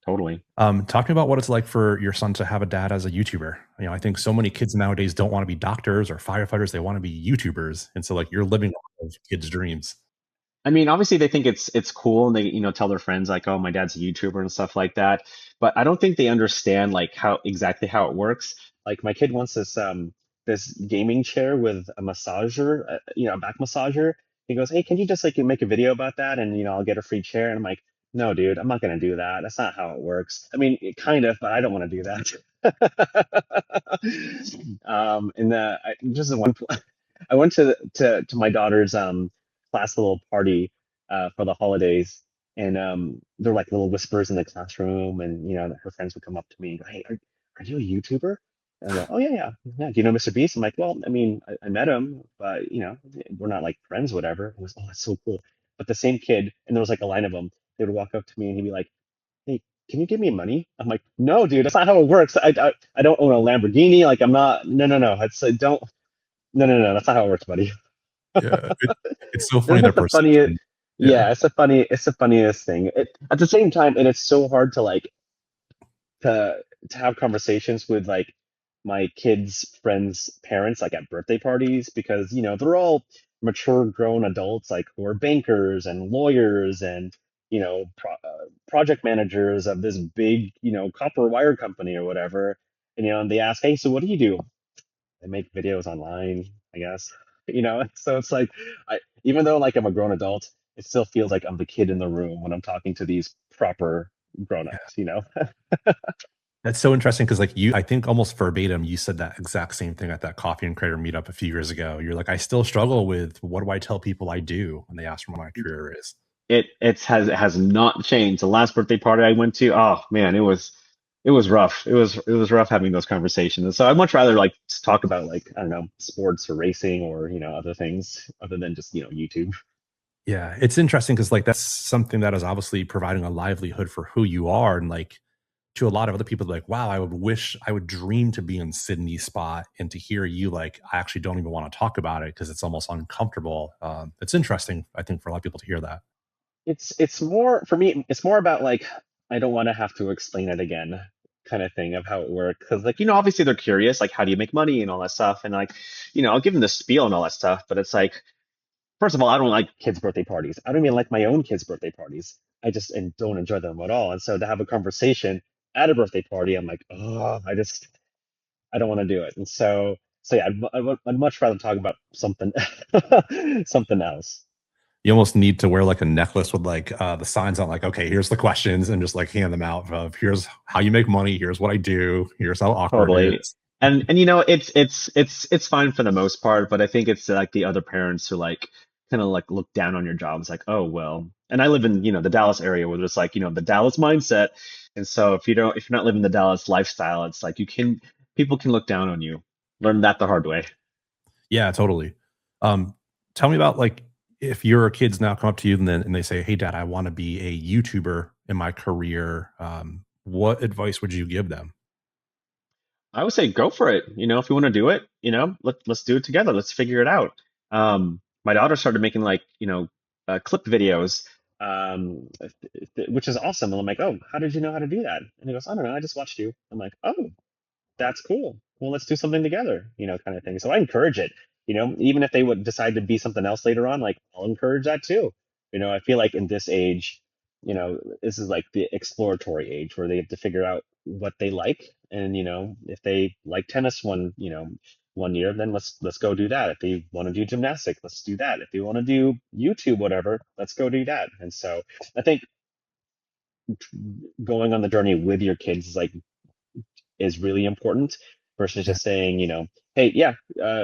totally. Talk to me about what it's like for your son to have a dad as a YouTuber. I think so many kids nowadays don't want to be doctors or firefighters; they want to be YouTubers, and so like you're living off of kids' dreams. I mean, obviously they think it's cool and they, tell their friends like, "Oh, my dad's a YouTuber" and stuff like that. But I don't think they understand like how exactly how it works. Like my kid wants this gaming chair with a massager, a back massager. He goes, "Hey, can you just like make a video about that and I'll get a free chair?" And I'm like, "No, dude, I'm not gonna do that. That's not how it works. I mean, it kind of, but I don't want to do that." And just one, I went to my daughter's class little party for the holidays, and there were like little whispers in the classroom, and her friends would come up to me and go, "Hey, are you a YouTuber?" And I go, "Oh yeah, yeah, yeah. Do you know Mr. Beast?" I'm like, "Well, I mean, I met him, but we're not like friends, whatever." He goes, "Oh, that's so cool." But the same kid, and there was like a line of them. They would walk up to me and he'd be like, "Hey, can you give me money?" I'm like, "No, dude, that's not how it works. I don't own a Lamborghini. Like, I'm not. No, no, no. It's don't. No, no, no. That's not how it works, buddy." Yeah, it's so funny Isn't the that the funniest? perception. Yeah, Yeah, it's the funniest thing. At the same time, and it's so hard to like to to have conversations with like my kids' friends' parents, like at birthday parties, because they're all mature, grown adults, like who are bankers and lawyers and project managers of this big copper wire company or whatever. And they ask, "Hey, so what do you do?" They make videos online, I guess. So it's like even though like I'm a grown adult, it still feels like I'm the kid in the room when I'm talking to these proper yeah. grown-ups. That's so interesting because, like, I think almost verbatim, you said that exact same thing at that coffee and creator meetup a few years ago. You're like, I still struggle with what do I tell people I do when they ask me what my career is. It has not changed. The last birthday party I went to, oh man, it was rough. It was rough having those conversations. So I'd much rather like just talk about like, I don't know, sports or racing or other things other than just YouTube. Yeah, it's interesting because, like, that's something that is obviously providing a livelihood for who you are, and like to a lot of other people, like, wow, I would dream to be in Sydney's spot, and to hear you like, I actually don't even want to talk about it because it's almost uncomfortable. It's interesting, I think, for a lot of people to hear that. It's more for me. It's more about like I don't want to have to explain it again, kind of thing of how it works. Because like obviously they're curious, like how do you make money and all that stuff, and like I'll give them the spiel and all that stuff. But it's like first of all, I don't like kids' birthday parties. I don't even like my own kids' birthday parties. I just and don't enjoy them at all. And so to have a conversation at a birthday party, I'm like, oh, I don't want to do it. And so yeah, I'd much rather talk about something something else. You almost need to wear like a necklace with like the signs on, like, okay, here's the questions, and just like hand them out of here's how you make money, here's what I do, here's how awkward it Totally. is. And it's fine for the most part, but I think it's like the other parents who like kind of like look down on your job. It's like, oh well. And I live in, the Dallas area where there's like, the Dallas mindset. And so if you're not living the Dallas lifestyle, it's like people can look down on you. Learn that the hard way. Yeah, totally. Um, Tell me about like if your kids now come up to you and then and they say, "Hey, Dad, I want to be a YouTuber in my career." What advice would you give them? I would say go for it. If you want to do it, let's do it together. Let's figure it out. My daughter started making like, clip videos, which is awesome. And I'm like, oh, how did you know how to do that? And he goes, I don't know. I just watched you. I'm like, oh, that's cool. Well, let's do something together, kind of thing. So I encourage it, even if they would decide to be something else later on, like I'll encourage that too. I feel like in this age, this is like the exploratory age where they have to figure out what they like. And, if they like tennis one year, then let's go do that. If they want to do gymnastics, let's do that. If they want to do YouTube, whatever, let's go do that. And so I think going on the journey with your kids is really important versus Yeah. just saying, hey, yeah,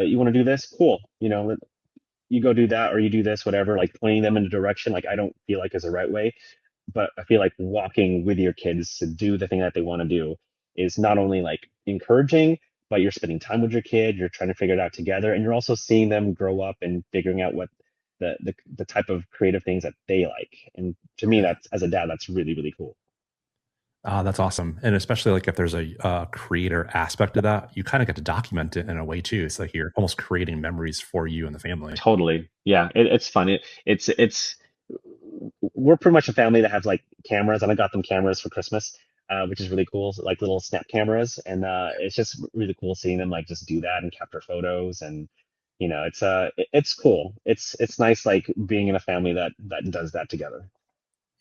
you want to do this? Cool. You go do that or you do this, whatever, like pointing them in a direction, like I don't feel like is the right way. But I feel like walking with your kids to do the thing that they want to do is not only like encouraging, but you're spending time with your kid, you're trying to figure it out together, and you're also seeing them grow up and figuring out what the type of creative things that they like. And to me, Yeah. that's as a dad, that's really, really cool. Ah, that's awesome. And especially like if there's a creator aspect to that, you kind of get to document it in a way too. It's like you're almost creating memories for you and the family. Totally. Yeah, it's fun. It's we're pretty much a family that has like cameras, and I got them cameras for Christmas, which is really cool, like little snap cameras, and it's just really cool seeing them like just do that and capture photos, and it's cool. It's nice like being in a family that does that together.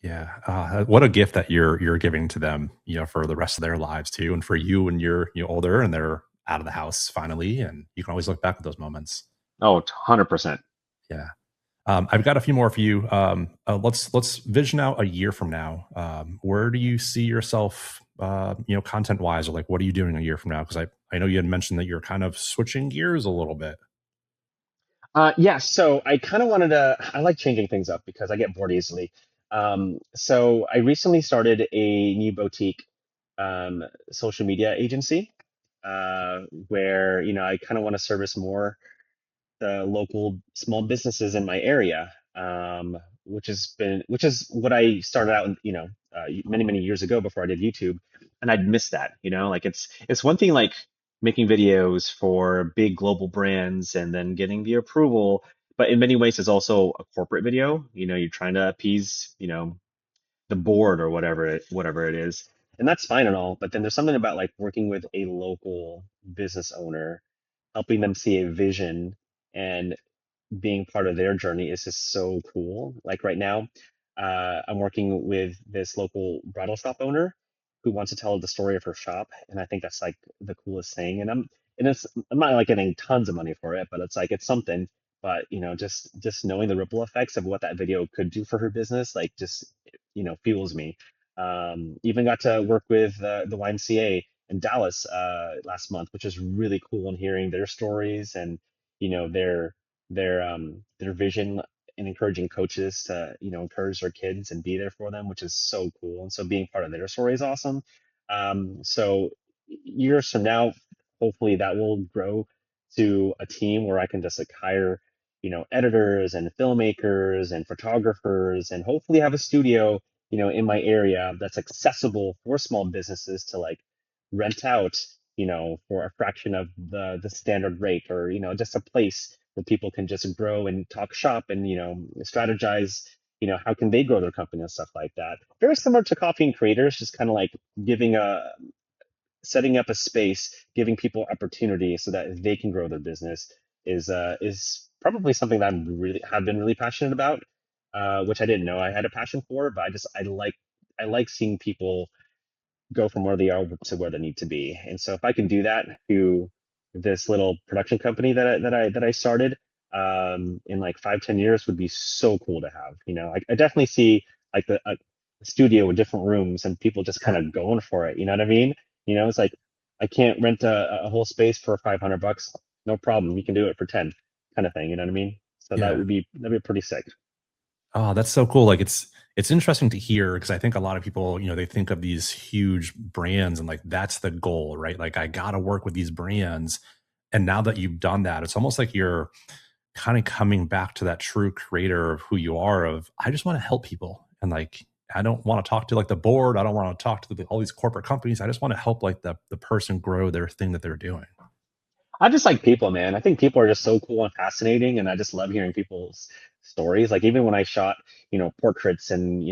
Yeah. What a gift that you're giving to them, for the rest of their lives too. And for you when you're older and they're out of the house finally, and you can always look back at those moments. Oh, 100%. Yeah. I've got a few more for you. Let's vision out a year from now. Where do you see yourself, content wise, or like what are you doing a year from now? Because I know you had mentioned that you're kind of switching gears a little bit. Yeah, so I kind of wanted to, I like changing things up because I get bored easily. So I recently started a new boutique um, social media agency where, I kind of want to service more the local small businesses in my area, which is what I started out, many many years ago before I did YouTube, and I'd missed that. Like it's one thing like making videos for big global brands and then getting the approval, but in many ways it's also a corporate video. You're trying to appease, the board or whatever it is, and that's fine and all. But then there's something about like working with a local business owner, helping them see a vision and being part of their journey is just so cool. Like right now, I'm working with this local bridal shop owner who wants to tell the story of her shop, and I think that's like the coolest thing. I'm not like getting tons of money for it, but it's like it's something. But just knowing the ripple effects of what that video could do for her business, like just fuels me. Even got to work with the YMCA in Dallas last month, which is really cool, and hearing their stories and their their vision, and encouraging coaches to encourage their kids and be there for them, which is so cool. And so being part of their story is awesome. So years from now, hopefully that will grow to a team where I can just like hire editors and filmmakers and photographers, and hopefully have a studio in my area that's accessible for small businesses to like rent out for a fraction of the standard rate, or just a place where people can just grow and talk shop and strategize how can they grow their company and stuff like that. Very similar to coffee and creators, just kind of like giving a setting up a space, giving people opportunity so that they can grow their business is probably something that have been really passionate about, which I didn't know I had a passion for, but I like seeing people go from where they are to where they need to be. And so if I can do that through this little production company that I started, in like 5-10 years would be so cool to have. I definitely see like a studio with different rooms and people just kind of going for it. You know what I mean? It's like I can't rent a whole space for $500. No problem. You can do it for 10, kind of thing. You know what I mean? So Yeah. that'd be pretty sick. Oh, that's so cool. Like it's interesting to hear because I think a lot of people, they think of these huge brands and like that's the goal, right? Like I gotta work with these brands. And now that you've done that, it's almost like you're kind of coming back to that true creator of who you are of I just want to help people. And like I don't want to talk to like the board. I don't want to talk to all these corporate companies. I just want to help like the person grow their thing that they're doing. I just like people, man. I think people are just so cool and fascinating, and I just love hearing people's stories. Like even when I shot, portraits and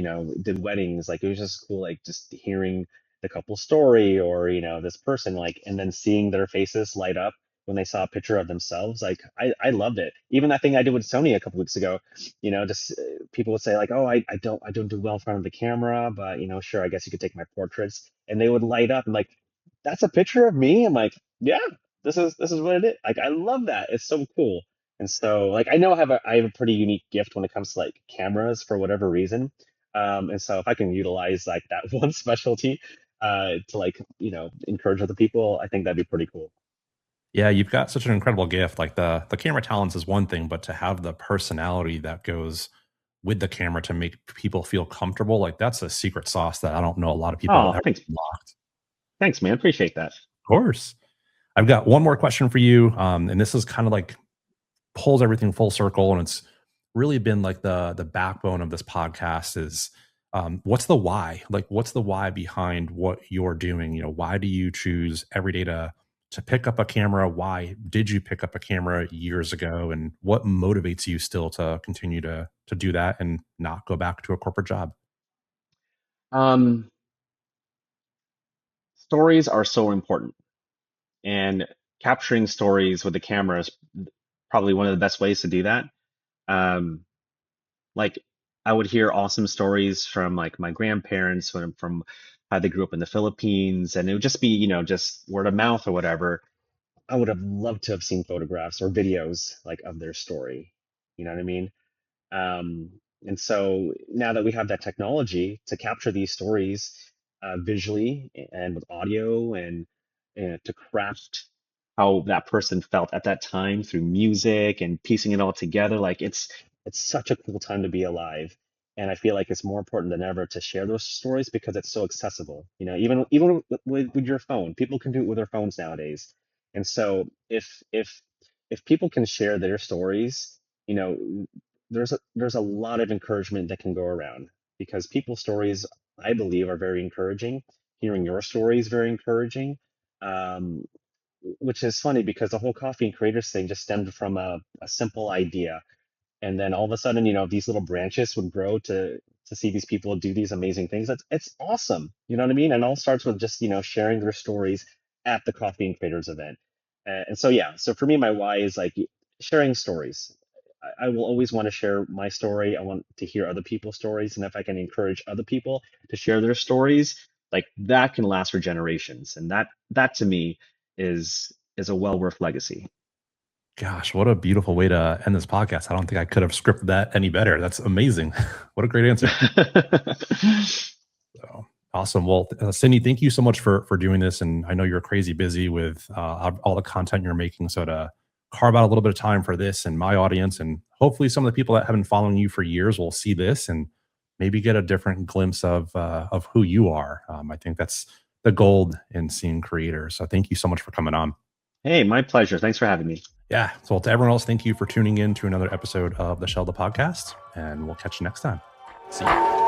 did weddings, like it was just cool, like just hearing the couple story, or this person, like, and then seeing their faces light up when they saw a picture of themselves. Like I loved it. Even that thing I did with Sony a couple weeks ago, just people would say like, oh, I don't do well in front of the camera, but sure, I guess you could take my portraits, and they would light up and like, that's a picture of me. I'm like, yeah, this is what it is. Like I love that. It's so cool. And so like I know I have a pretty unique gift when it comes to like cameras for whatever reason. And so if I can utilize like that one specialty to like, encourage other people, I think that'd be pretty cool. Yeah, you've got such an incredible gift. Like the camera talents is one thing, but to have the personality that goes with the camera to make people feel comfortable, like that's a secret sauce that I don't know a lot of people Oh, have thanks. unlocked. Thanks, man. Appreciate that. Of course. I've got one more question for you, and this is kind of like pulls everything full circle, and it's really been like the backbone of this podcast is what's the why? Like, what's the why behind what you're doing? Why do you choose every day to pick up a camera? Why did you pick up a camera years ago, and what motivates you still to continue to do that and not go back to a corporate job? Um, Stories are so important, and capturing stories with the camera is probably one of the best ways to do that. Um, like I would hear awesome stories from like my grandparents from how they grew up in the Philippines, and it would just be, just word of mouth or whatever. I would have loved to have seen photographs or videos like of their story. You know what I mean? Um, and so now that we have that technology to capture these stories visually and with audio and to craft how that person felt at that time through music and piecing it all together, like it's such a cool time to be alive. And I feel like it's more important than ever to share those stories because it's so accessible. Even with your phone, people can do it with their phones nowadays. And so if people can share their stories, you know, there's a lot of encouragement that can go around because people's stories, I believe, are very encouraging. Hearing your story is very encouraging, um, which is funny because the whole coffee and creators thing just stemmed from a simple idea, and then all of a sudden, these little branches would grow to see these people do these amazing things. It's awesome. You know what I mean? And it all starts with just sharing their stories at the coffee and creators event. And so yeah, so for me, my why is like sharing stories. I will always want to share my story. I want to hear other people's stories, and if I can encourage other people to share their stories, like that can last for generations. And that to me is a well worth legacy. Gosh, what a beautiful way to end this podcast. I don't think I could have scripted that any better. That's amazing. What a great answer. So awesome. Well, Cindy, thank you so much for doing this. And I know you're crazy busy with all the content you're making. So to carve out a little bit of time for this and my audience, and hopefully some of the people that have been following you for years will see this and maybe get a different glimpse of who you are. I think that's the gold in seeing creators. So thank you so much for coming on. Hey, my pleasure. Thanks for having me. Yeah. So to everyone else, thank you for tuning in to another episode of the Shellda podcast, and we'll catch you next time. See you.